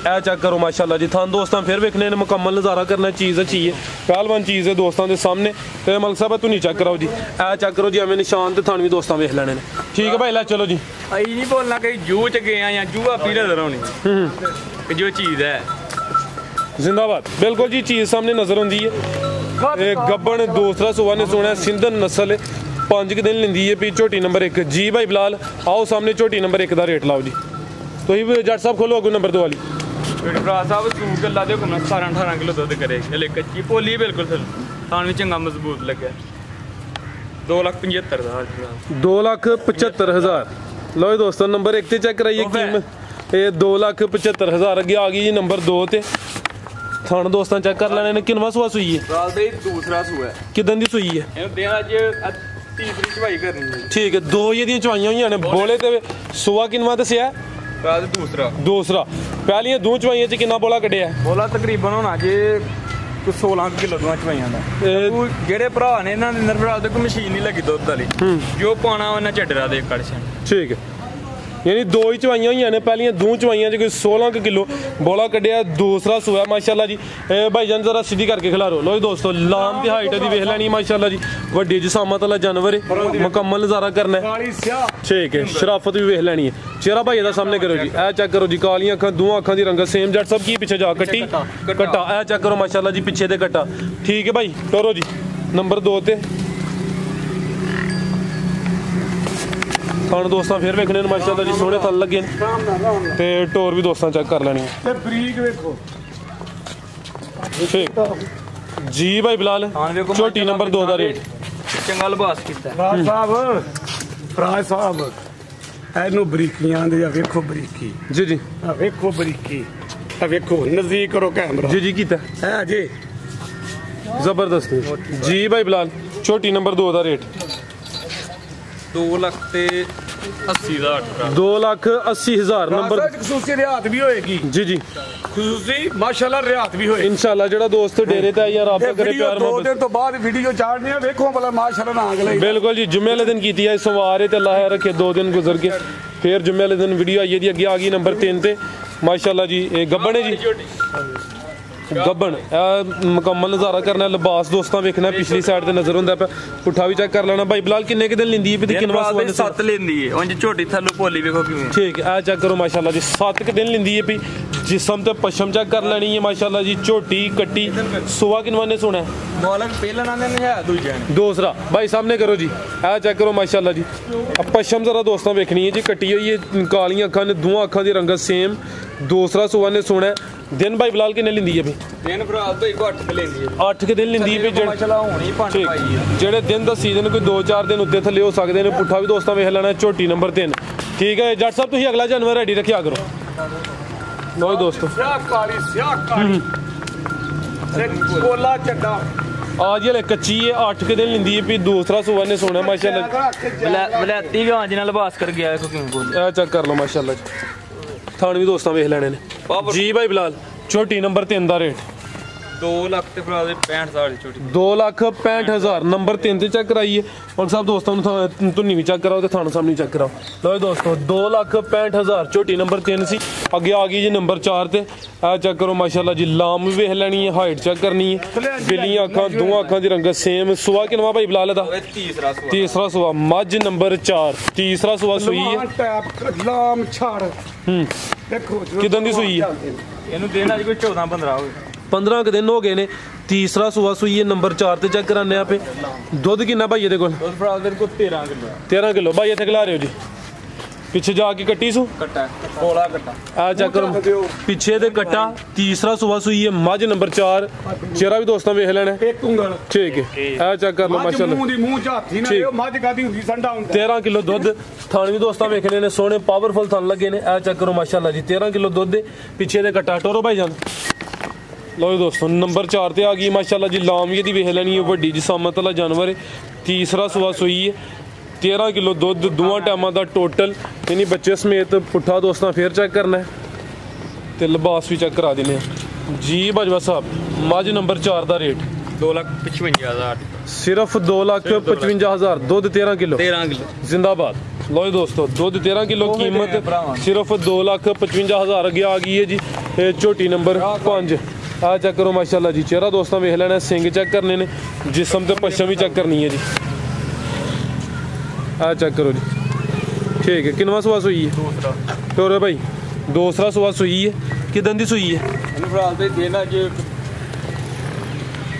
ए चेक करो माशाल्लाह जी। थान दोस्तों फिर वेखने ने मुकम्मल नज़ारा करना, चीज़ अच्छी है, पहलवान चीज़ है दोस्तों के सामने। तो मलक साहब धुनी चेक कराओ जी, ए चेक करो जी। एवं निशान तो थान भी दोस्तों वेख लेने ठीक है भाई। ला चलो जी। अई नहीं बोलना कहीं जू च गए या जूआ पी नजर आनी जो चीज़ है। जिंदाबाद बिल्कुल जी, चीज़ सामने नजर आती है। ਇਹ ਗੱਬਣ ਦੂਸਰਾ ਸੁਆ ਨੇ ਸੋਣਾ ਸਿੰਧਨ ਨਸਲ 5 ਦਿਨ ਲੈਂਦੀ ਹੈ ਵੀ ਝੋਟੀ ਨੰਬਰ 1 ਜੀ ਭਾਈ ਬਲਾਲ ਆਓ ਸਾਹਮਣੇ ਝੋਟੀ ਨੰਬਰ 1 ਦਾ ਰੇਟ ਲਾਓ ਜੀ ਤੁਸੀਂ ਵੀ ਜੱਟ ਸਾਹਿਬ ਖੋਲੋ ਅੱਗੋਂ ਨੰਬਰ 2 ਵਾਲੀ ਭਰਾ ਸਾਹਿਬ ਸੂਕ ਗੱਲਾਂ ਦੇ ਹੁਕਮ 17-18 ਕਿਲੋ ਦੁੱਧ ਕਰੇ ਹਲੇ ਕੱਚੀ ਭੋਲੀ ਬਿਲਕੁਲ ਥਾਣ ਵੀ ਚੰਗਾ ਮਜ਼ਬੂਤ ਲੱਗਿਆ 2,75,000 ਦਾ 2,75,000 ਲਓ ਜੀ ਦੋਸਤੋ ਨੰਬਰ 1 ਤੇ ਚੈੱਕ ਕਰਾਈਏ ਕੀਮਤ ਇਹ 2,75,000 ਅੱਗੇ ਆ ਗਈ ਜੀ ਨੰਬਰ 2 ਤੇ ਥਣ ਦੋਸਤਾਂ ਚੈੱਕ ਕਰ ਲੈਣੇ ਨੇ ਕਿੰਨਵਾ ਸੂਆ ਸੂਈ ਹੈ ਰਾਲ ਦੇ ਦੂਸਰਾ ਸੂਆ ਹੈ ਕਿਦਾਂ ਦੀ ਸੂਈ ਹੈ ਇਹਨੂੰ ਦੇਣਾ ਅੱਜ ਤੀਸਰੀ ਚਵਾਈ ਕਰਨੀ ਹੈ ਠੀਕ ਹੈ 2 ਇਹਦੀਆਂ ਚਵਾਈਆਂ ਹੋਈਆਂ ਨੇ ਬੋਲੇ ਤੇ ਸੂਆ ਕਿੰਨਵਾ ਦੱਸਿਆ ਰਾਲ ਦੇ ਦੂਸਰਾ ਪਹਿਲੀਆਂ 2 ਚਵਾਈਆਂ ਚ ਕਿੰਨਾ ਬੋਲਾ ਕੱਢਿਆ ਬੋਲਾ ਤਕਰੀਬਨ ਹੋਣਾ ਜੇ 16 ਕਿਲੋ ਦੋਆਂ ਚਵਾਈਆਂ ਦਾ ਜਿਹੜੇ ਭਰਾ ਨੇ ਇਹਨਾਂ ਦੇ ਅੰਦਰ ਭਰਾ ਦੇ ਕੋਈ ਮਸ਼ੀਨ ਨਹੀਂ ਲੱਗੀ ਦੁੱਧ ਵਾਲੀ ਜੋ ਪਾਣਾ ਉਹਨਾਂ ਝੱਡਰਾ ਦੇ ਕੜਛਣ ਠੀਕ ਹੈ ਯਾਨੀ 2 ਹੀ ਚਵਾਈਆਂ ਹੋਈਆਂ ਨੇ ਪਹਿਲੀਆਂ 2 ਚਵਾਈਆਂ 'ਚ ਕੋਈ 16 ਕਿਲੋ ਬੋਲਾ ਕੱਢਿਆ ਦੂਸਰਾ ਸੂਆ ਮਾਸ਼ਾਅੱਲਾ ਜੀ ਭਾਈ ਜਾਨ ਜ਼ਰਾ ਸਿੱਧੀ ਕਰਕੇ ਖਿਲਾਰੋ ਲੋ ਜੀ ਦੋਸਤੋ ਲਾਮ ਤੇ ਹਾਈਟ ਦੀ ਵੇਖ ਲੈਣੀ ਮਾਸ਼ਾਅੱਲਾ ਜੀ ਵੱਡੀ ਜਿਸਾਮਤ ਵਾਲਾ ਜਾਨਵਰ ਹੈ ਮੁਕੰਮਲ ਨਜ਼ਾਰਾ ਕਰਨਾ ਹੈ ਠੀਕ ਹੈ ਸ਼ਰਾਫਤ ਵੀ ਵੇਖ ਲੈਣੀ ਹੈ ਚਿਹਰਾ ਭਾਈ ਦਾ ਸਾਹਮਣੇ ਕਰੋ ਜੀ ਇਹ ਚੈੱਕ ਕਰੋ ਜੀ ਕਾਲੀਆਂ ਅੱਖਾਂ ਦੋਹਾਂ ਅੱਖਾਂ ਦੀ ਰੰਗਤ ਸੇਮ ਜੱਟ ਸਭ ਕੀ ਪਿੱਛੇ ਜਾ ਕੱਟੀ ਕੱਟਾ ਇਹ ਚੈੱਕ ਕਰੋ ਮਾਸ਼ਾਅੱਲਾ ਜੀ ਪਿੱਛੇ ਤੇ ਕੱਟਾ ਠੀਕ ਹੈ ਭਾਈ ਟੋਰੋ ਜੀ ਨੰਬਰ 2 ਤੇ ਖਾਣ ਦੋਸਤਾਂ ਫਿਰ ਵੇਖਣੇ ਨੇ ਮਾਸ਼ਾਅੱਲਾ ਜੀ ਸੋਹਣੇ ਥੱਲ ਲੱਗੇ ਨੇ ਤੇ ਟੋਰ ਵੀ ਦੋਸਤਾਂ ਚੈੱਕ ਕਰ ਲੈਣੀ ਤੇ ਬਰੀਕ ਵੇਖੋ ਠੀਕ ਜੀ ਭਾਈ ਬਲਾਲ ਝੋਟੀ ਨੰਬਰ 2 ਦਾ ਰੇਟ ਚੰਗਾ ਲਿਬਾਸ ਕੀਤਾ ਫਰਾਜ ਸਾਹਿਬ ਇਹਨੂੰ ਬਰੀਕੀਆਂ ਦੇ ਆ ਵੇਖੋ ਬਰੀਕੀ ਜੀ ਆ ਵੇਖੋ ਬਰੀਕੀ ਆ ਵੇਖੋ ਨਜ਼ਦੀਕ ਕਰੋ ਕੈਮਰਾ ਜੀ ਕੀਤਾ ਹੈ ਜੀ ਜ਼ਬਰਦਸਤ ਜੀ ਭਾਈ ਬਲਾਲ ਝੋਟੀ ਨੰਬਰ 2 ਦਾ ਰੇਟ 2,80,000 2,80,000 ਨੰਬਰ ਖਸੂਸੀ ਰਿਆਤ ਵੀ ਹੋਏਗੀ ਜੀ ਖਸੂਸੀ ਮਾਸ਼ਾਅੱਲਾ ਰਿਆਤ ਵੀ ਹੋਏਗੀ ਇਨਸ਼ਾਅੱਲਾ ਜਿਹੜਾ ਦੋਸਤ ਡੇਰੇ ਤੇ ਆਇਆ ਰੱਬ ਕਰੇ ਪਿਆਰ 2 ਦਿਨ ਤੋਂ ਬਾਅਦ ਵੀਡੀਓ ਚਾੜਨੀ ਆ ਵੇਖੋ ਭਲਾ ਮਾਸ਼ਾਅੱਲਾ ਨਾ ਅਗਲੇ ਬਿਲਕੁਲ ਜੀ ਜੁਮੇ ਵਾਲੇ ਦਿਨ ਕੀਤੀ ਹੈ ਸਵਾਰ ਤੇ ਅੱਲਾਹ ਰੱਖੇ 2 ਦਿਨ ਗੁਜ਼ਰ ਕੇ ਫਿਰ ਜੁਮੇ ਵਾਲੇ ਦਿਨ ਵੀਡੀਓ ਆਈ ਦੀ ਅੱਗੇ ਆ ਗਈ ਨੰਬਰ 3 ਤੇ ਮਾਸ਼ਾਅੱਲਾ ਜੀ ਇਹ ਗੱਬਣ ਹੈ ਜੀ ਗੱਬਣ ਮੁਕੰਮਲ ਨਜ਼ਾਰਾ ਕਰਨਾ ਲਿਬਾਸ ਦੋਸਤਾਂ ਵੇਖਣਾ ਪਿਛਲੀ ਸਾਈਡ ਤੇ ਨਜ਼ਰ ਹੁੰਦਾ ਪਿਆ ਪੁੱਠਾ ਵੀ ਚੈੱਕ ਕਰ ਲੈਣਾ ਭਾਈ ਬਲਾਲ ਕਿੰਨੇ ਕਿ ਦਿਨ ਲੈਂਦੀ ਹੈ ਕਿੰਨਵਾ ਸੂਆ 7 ਲੈਂਦੀ ਹੈ ਉਂਝ ਝੋਟੀ ਥੱਲੋਂ ਭੋਲੀ ਵੇਖੋ ਕਿਵੇਂ ਠੀਕ ਹੈ ਚੈੱਕ ਕਰੋ ਮਾਸ਼ਾਅੱਲਾ ਜੀ 7 ਕਿ ਦਿਨ ਲੈਂਦੀ ਹੈ ਵੀ ਜਿਸਮ ਤੇ ਪਸ਼ਮ ਚੈੱਕ ਕਰ ਲੈਣੀ ਹੈ ਮਾਸ਼ਾਅੱਲਾ ਜੀ ਝੋਟੀ ਕੱਟੀ ਸੂਆ ਕਿੰਨਵਾ ਨੇ ਸੋਣਾ ਮੌਲਕ ਪਹਿਲਾਂ ਨਾਲ ਨੇ ਹੈ ਦੂਜਾ ਦੂਸਰਾ ਭਾਈ ਸਾਹਮਣੇ ਕਰੋ ਜੀ ਚੈੱਕ ਕਰੋ ਮਾਸ਼ਾਅੱਲਾ ਜੀ ਪਸ਼ਮ ਜ਼ਰਾ ਦੋਸਤਾਂ ਵੇਖਣੀ ਹੈ ਜੀ ਕੱਟੀ ਹੋਈ ਹੈ ਕਾਲੀਆਂ ਅੱਖਾਂ ਨੇ ਦੋਹਾਂ ਅੱਖਾਂ ਦੀ ਰੰਗਤ ਸੇਮ ਦੂਸਰਾ ਸੂਆ ਨੇ ਸੋਣਾ ਦਿਨ ਭਾਈ ਬਲਾਲ ਕਿੰਨੇ ਲੈਂਦੀ ਹੈ ਵੀ ਦਿਨ ਭਰਾ ਭਾਈ 8 ਲੈਂਦੀ ਹੈ 8 ਕਿ ਦਿਨ ਲੈਂਦੀ ਹੈ ਮਾਸ਼ਾਅੱਲਾ ਹੋਣੀ ਭੰਡ ਪਾਈ ਹੈ ਜਿਹੜੇ ਦਿਨ ਦਾ ਸੀਜ਼ਨ ਕੋਈ 2-4 ਦਿਨ ਉੱਤੇ ਥੱਲੇ ਹੋ ਸਕਦੇ ਨੇ ਪੁੱਠਾ ਵੀ ਦੋਸਤਾਂ ਵੇਖ ਲੈਣਾ ਝੋਟੀ ਨੰਬਰ 3 ਠੀਕ ਹੈ ਜੱਟ ਸਾਹਿਬ ਤੁਸੀਂ ਅਗਲਾ ਜਾਨਵਰ ਰੈਡੀ ਰੱਖਿਆ ਕਰੋ ਲੋ ਦੋਸਤੋ ਸਿਆਹ ਕਾਲੀ ਕੋਲਾ ਚੱਡਾ ਆ ਜੀ ਹਲੇ ਕੱਚੀ ਹੈ 8 ਕਿ ਦਿਨ ਲੈਂਦੀ ਹੈ ਵੀ ਦੂਸਰਾ ਸੂਆ ਨੇ ਸੋਣਾ ਮਾਸ਼ਾਅੱਲਾ ਬਲੈਤੀ ਵੀ ਆਂਜ ਨਾਲ ਲਿਬਾਸ ਕਰ ਗਿਆ ਵੇਖੋ ਕਿਵੇਂ ਬੋਲੀ ਇਹ ਚੈੱਕ ਕਰ ਲਓ ਮਾਸ਼ਾਅੱਲਾ ਜੀ ਥਾਣ ਵੀ ਦੋਸਤਾਂ ਵੇਖ ਲੈਣੇ ਨੇ ਜੀ ਭਾਈ ਬਲਾਲ ਝੋਟੀ ਨੰਬਰ 3 ਦਾ ਰੇਟ 2 ਲੱਖ ਤੇ ਭਰਾ ਦੇ 65,000 ਦੀ ਛੋਟੀ 2,65,000 ਨੰਬਰ 3 ਤੇ ਚੈੱਕ ਕਰਾਈਏ ਹੁਣ ਸਭ ਦੋਸਤਾਂ ਨੂੰ ਧੁੰਨੀ ਵੀ ਚੈੱਕ ਕਰਾਓ ਤੇ ਥਾਣ ਸਾਹਮਣੇ ਚੈੱਕ ਕਰਾਓ ਲਓ ਦੋਸਤੋ 2,65,000 ਝੋਟੀ ਨੰਬਰ 3 ਸੀ ਅੱਗੇ ਆ ਗਈ ਜੀ ਨੰਬਰ 4 ਤੇ ਆ ਚੈੱਕ ਕਰੋ ਮਾਸ਼ਾਅੱਲਾ ਜੀ ਲਾਮ ਵੀ ਵੇਖ ਲੈਣੀ ਹੈ ਹਾਈਟ ਚੈੱਕ ਕਰਨੀ ਹੈ ਬਿੱਲੀਆਂ ਅੱਖਾਂ ਦੋਹਾਂ ਅੱਖਾਂ ਦੀ ਰੰਗਤ ਸੇਮ ਸੂਆ ਕਿੰਨਵਾ ਭਾਈ ਬਲਾਲ ਦਾ ਤੀਸਰਾ ਸੂਆ ਮੱਝ ਨੰਬਰ 4 ਤੀਸਰਾ ਸੂਆ ਸੂਈ ਹੈ ਲਾਮ ਛੜ ਦੇਖੋ ਕਿਦਾਂ ਦੀ ਸੂਈ ਹੈ ਇਹਨੂੰ ਦੇਣਾ ਜੀ ਕੋਈ 14-15 ਹੋਵੇ 15 ਕੁ ਦਿਨ ਹੋ ਗਏ ਨੇ ਤੀਸਰਾ ਸੂਆ ਸੂਈ ਹੈ ਨੰਬਰ 4 ਤੇ ਚੈੱਕ ਕਰਾਨੇ ਆਪੇ ਦੁੱਧ ਕਿੰਨਾ ਭਾਈ ਇਹਦੇ ਕੋਲ ਦੁੱਧ ਭਰਾ ਦੇ ਕੋਲ 13 ਕਿਲੋ ਭਾਈ ਇੱਥੇ ਖਿਲਾ ਰਹੇ ਹੋ ਜੀ ਪਿੱਛੇ ਜਾ ਕੇ ਕੱਟੀ ਸੂ ਕੱਟਾ ਕੋਲਾ ਕੱਟਾ ਆ ਚੈੱਕ ਕਰੋ ਪਿੱਛੇ ਤੇ ਕੱਟਾ ਤੀਸਰਾ ਸੂਆ ਸੂਈ ਹੈ ਮੱਝ ਨੰਬਰ 4 ਚਿਹਰਾ ਵੀ ਦੋਸਤਾਂ ਵੇਖ ਲੈਣਾ ਇੱਕ ਉਂਗਲ ਠੀਕ ਹੈ ਆ ਚੈੱਕ ਕਰ ਲਓ ਮਾਸ਼ਾਅੱਲਾ ਮੂੰਹ ਦੀ ਮੂੰਹ ਚ ਹਾਥੀ ਨਾ ਇਹ ਮੱਝ ਗਾਦੀ ਹੁੰਦੀ ਸੰਡਾ ਹੁੰਦਾ 13 ਕਿਲੋ ਦੁੱਧ ਥਣ ਵੀ ਦੋਸਤਾਂ ਵੇਖਣੇ ਨੇ ਸੋਹਣੇ ਪਾਵਰਫੁਲ ਥਣ ਲੱਗੇ ਨੇ ਆ ਚੈੱਕ ਕਰੋ ਮਾਸ਼ਾਅੱਲਾ ਜੀ 13 ਕਿਲੋ ਦੁੱਧ ਦੇ ਪਿੱਛੇ ਤੇ ਕੱਟਾ ਟੋਰੋ ਭਾਈ ਜਾਨ ਲਓ ਜੀ ਦੋਸਤੋ ਨੰਬਰ 4 ਤੇ ਆ ਗਈ ਮਾਸ਼ਾਅੱਲਾ ਜੀ ਲਾਮੀਏ ਦੀ ਵੇਖ ਲੈਣੀ ਹੈ ਵੱਡੀ ਜਿਸਾਮਤ ਵਾਲਾ ਜਾਨਵਰ ਹੈ ਤੀਸਰਾ ਸੂਆ ਸੂਈ ਹੈ 13 ਕਿਲੋ ਦੁੱਧ ਦੋਵਾਂ ਟਾਈਮਾਂ ਦਾ ਟੋਟਲ ਯਾਨੀ ਬੱਚੇ ਸਮੇਤ ਪੁੱਠਾ ਦੋਸਤਾਂ ਫੇਰ ਚੈੱਕ ਕਰਨਾ ਹੈ ਤੇ ਲਿਬਾਸ ਵੀ ਚੈੱਕ ਕਰਾ ਦਿੰਦੇ ਆ ਜੀ ਬਾਜਵਾ ਸਾਹਿਬ ਮੱਝ ਨੰਬਰ 4 ਦਾ ਰੇਟ 2,55,000 ਸਿਰਫ 2,55,000 ਦੁੱਧ 13 ਕਿਲੋ ਜ਼ਿੰਦਾਬਾਦ ਲਓ ਜੀ ਦੋਸਤੋ ਦੁੱਧ 13 ਕਿਲੋ ਕੀਮਤ ਸਿਰਫ 2,55,000 ਅੱਗੇ ਆ ਗਈ ਹੈ ਜੀ ਇਹ ਝੋਟੀ ਨੰਬਰ 5 ਆ ਚੈੱਕ ਕਰੋ ਮਾਸ਼ਾਅੱਲਾ ਜੀ ਚਿਹਰਾ ਦੋਸਤਾਂ ਵੇਖ ਲੈਣਾ ਸਿੰਘ ਚੈੱਕ ਕਰਨੇ ਨੇ ਜਿਸਮ ਤੇ ਪਛਮ ਵੀ ਚੈੱਕ ਕਰਨੀ ਹੈ ਜੀ ਆ ਚੈੱਕ ਕਰੋ ਜੀ ਠੀਕ ਹੈ ਕਿੰਨਵਾ ਸੂਆ ਸੂਈ ਹੈ ਦੂਸਰਾ ਟੋਰੇ ਭਾਈ ਦੂਸਰਾ ਸੂਆ ਸੂਈ ਹੈ ਕਿਦਾਂ ਦੀ ਸੂਈ ਹੈ ਇਹਨੂੰ ਭਰਾ ਦੇ ਦੇਣਾ ਜੇ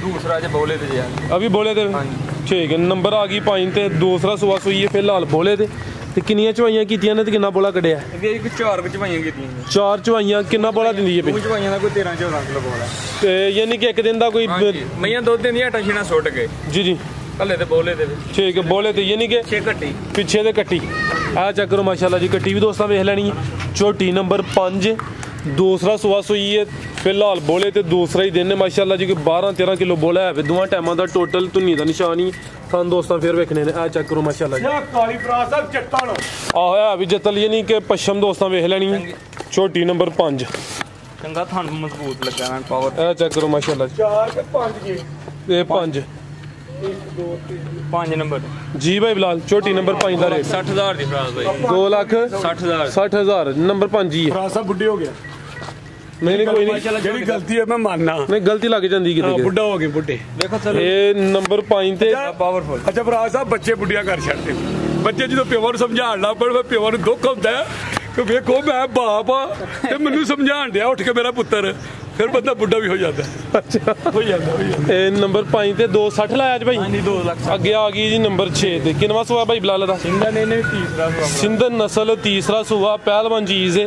दूसरा जो बोले थे यार अभी बोले थे ठीक है नंबर आ गई 5 ते दूसरा सुबह सूई है फिलहाल बोले थे ते किन्नियां चवाइयां कीतियां ने ते किन्ना बोला कड्ढिया ये 4 चवाइयां कीतियां 4 चवाइयां किन्ना बोला दिंदी है पे चवाइयां दा कोई 13-14 किलो बोला ते यानी कि एक दिन दा कोई मैयां दुध दिंदियां हटा छीना सुट के जी हले ते बोले थे ठीक है बोले थे यानी कि पिछे ते कट्टी आ चेक करो माशाल्लाह जी कट्टी भी दोस्तों वेख लैनी है झोटी नंबर 5 दूसरा सुबह सूई है फिलहाल बोले तो दूसरा ही दिन है माशाल्लाह जी कि 12-13 किलो बोला है दोवां टाइमां दा टोटल धुन्नी दा निशान ही सन दोस्तों फिर वेखने ने आ चेक करो माशाल्लाह जी काली फरास सब जत्तल आहो है भी जत्तल यानी कि पश्चिम दोस्तों वेख लैनी है झोटी नंबर 5 चंगा थान मजबूत लगा ना पावर आ चेक करो माशाल्लाह जी 4 ते 5 जी ये 5 5 नंबर जी भाई बिलाल छोटी नंबर 5 का रेट 60,000 दी फरास भाई 2,60,000 नंबर 5 ही है फरास सब बुढ़े हो गया नहीं कोई नहीं जेडी गलती है मैं मानना नहीं गलती लग जाती है बुढ़ा हो गए बुढ़े देखो चलो ये नंबर 5 ते पावरफुल अच्छा फरास साहब बच्चे बुढ़िया कर छड़ते बच्चे जो प्यो ਨੂੰ ਸਮਝਾਉਣ ਲੱਗ ਪੜ ਪਿਓ ਨੂੰ ਦੁੱਖ ਹੁੰਦਾ ਕਿ ਵੇਖੋ ਮੈਂ ਬਾਪ ਆ ਤੇ ਮੈਨੂੰ ਸਮਝਾਉਣ ਡਿਆ ਉੱਠ ਕੇ ਮੇਰਾ ਪੁੱਤਰ फिर बंदा बुढ़ा भी हो जाता है अच्छा हो जाता नंबर 5 ते 260 लाया आज भाई 2 लाख अगे आ गई जी नंबर 6 ते किनवा सुआ भाई बिलाल दा सिंधन नस्ल तीसरा सुआ पहलवान चीज है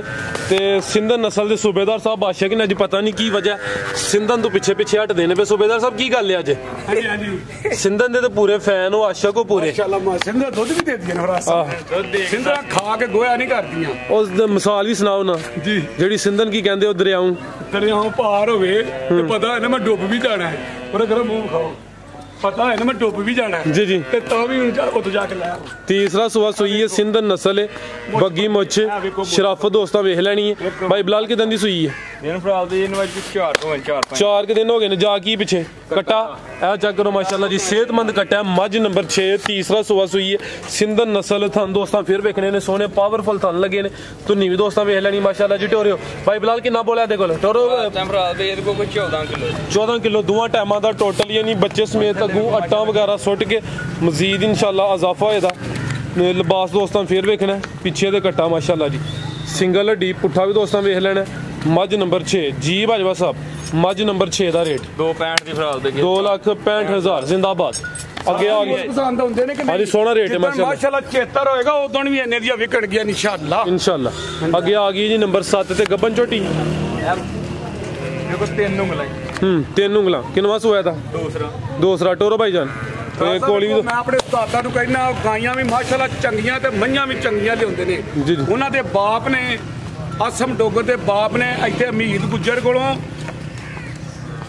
ते सिंधन नस्ल दे सूबेदार साहब बादशाह कि अज पता नहीं की वजह सिंधन तो पिछे पिछे हट देने पे सूबेदार साहब की गल है अज सिंधन दे तो पूरे फैन हो आशिक हो पूरे माशाल्लाह सिंधन दुध भी देती है सिंधन खा के गोया नहीं करती उस मिसाल भी सुनाओ ना जी जेडी सिंधन की कहंदे ओ दरियाओं पार होवे ते पता है ना मैं डुब भी जाना है और अगर मुंह खाओ पता है ना मैं डुब भी जाना है जी ते तो भी उतो जाके लाया तीसरा सुबह सुई है सिंधन नस्ल है बग्गी मुछ शराफत दोस्तों वेख लेनी है भाई बिलाल कितने दी सुई है दिन फराल दी इन वज 4 के दिन हो गए ने जा की पीछे कट्टा ए चेक करो माशाल्लाह जी सेहतमंद कट्टा है मज नंबर 6 तीसरा सुबह सुई है सिंधन नस्ल थन दोस्तों फिर वेखने ने सोने पावरफुल थन लगे ने तुन्नी भी दोस्तों वेख लेनी माशाल्लाह जी टोरियो भाई बिलाल कितना बोला दे कोल टोरो फराल दे इनको कोई 14 किलो दुआ टाइमां दा टोटल यानी बच्चे समेत अगू आटा वगैरह सुट के मजीद इंशाल्लाह इजाफा होएदा लिबास दोस्तों फिर वेखना पीछे दे कट्टा माशाल्लाह जी सिंगल हड्डी पुट्ठा भी दोस्तों वेख लेना मज नंबर 6 जी बाजवा साहब मज नंबर 6 का रेट 265 दी फराल दे 2,65,000 जिंदाबाद अगे आ गए पसंद होंदे ने कि हां जी सोना रेट है माशाल्लाह 76 होएगा उदों भी इन्ने दी विकट गया इंशाल्लाह अगे आ गई जी नंबर 7 ते गब्बन छोटी देखो 3 उंगलां 3 उंगलां किनवा सोया था दूसरा टोरो भाईजान कोली भी मैं अपने उस्तादां नूं कहना गाइयां भी माशाल्लाह चंगियां ते मईयां भी चंगियां लियाउंदे ने उन्हां दे बाप ने असम डोगर दे बाप ने इत्थे अमीद गुज्जर कोलों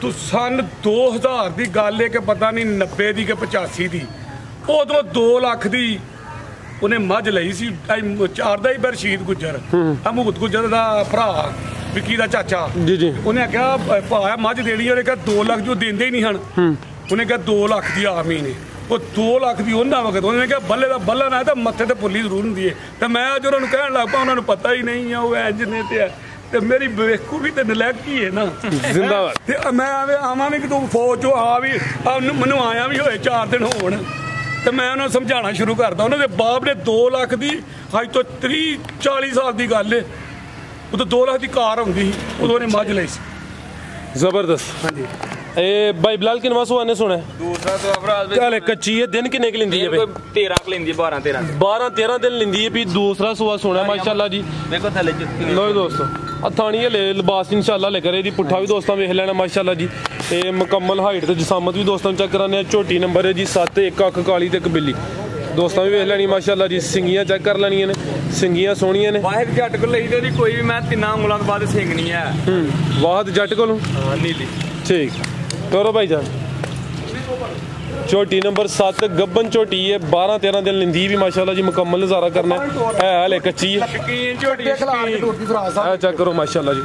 तो सन 2000 दी गल है कि पता नहीं 90 दी कि 85 दी उदों 2 लाख दी उन्हें मझ लई सी चार दा ही रशीद गुज्जर अमूद गुज्जर दा भरा विक्की दा चाचा जी उन्हें आख्या भाया मझ देनी उन्हें कहा 2 लाख जो देंदे ही नहीं हन उन्हें कहा 2 लाख दी आ महीने वो 2 लाख दी उन्हें वक्त उन्हें कहा बल्ले दा बल्ला ना तो मत्थे ते पुल्ली जरूर होंदी है तो मैं अज उन्होंने कहन लग पा उन्होंने पता ही नहीं है वो इंज ने ते मेरी बेवकू भी तो नलैक ही है ना जिंदाबाद ते मैं आवां भी कि तू फौज चो आ भी मैनू आया भी होए 4 दिन होण ते मैं उन्होंने समझाना शुरू करता उन्होंने बाप ने 2 लाख दी अज तो 30-40 साल की गल है वो तो 2 लाख की कार होंगी उदों ने मझ लई सी जबरदस्त हाँ जी ए भाई बिलाल किनवा सुआ ने सुना दूसरा तो अपराध चले कच्ची है दिन किन्ने की लिंदी है भाई 13 लेंदी 12-13 दिन लिंदी है भी दूसरा सुआ सुना माशाल्लाह जी देखो थले लो दोस्तों अथानी ले लिबास इंशाल्लाह लेकर दी पुट्ठा भी दोस्तों वेख लेना माशाल्लाह जी ए मुकम्मल हाइट ते जिसामत भी दोस्तों चेक कराने झोटी नंबर है जी 7 एक अख काली ते एक बिल्ली दोस्तों भी वेख लेनी माशाल्लाह जी सिंगियां चेक कर लेनी ने सिंगियां सोहणियां ने वाहिद जट को लई ते कोई भी मैं 3 उंगलां तो बाद सिंग नहीं है वाहिद जट कोलों हां नीली ठीक टोरो भाईजान छोटी नंबर 7 गब्बन छोटी है 12-13 दिन लिंदी भी माशाल्लाह जी मुकम्मल नजारा करना है हाले कच्ची है चेक करो माशाल्लाह जी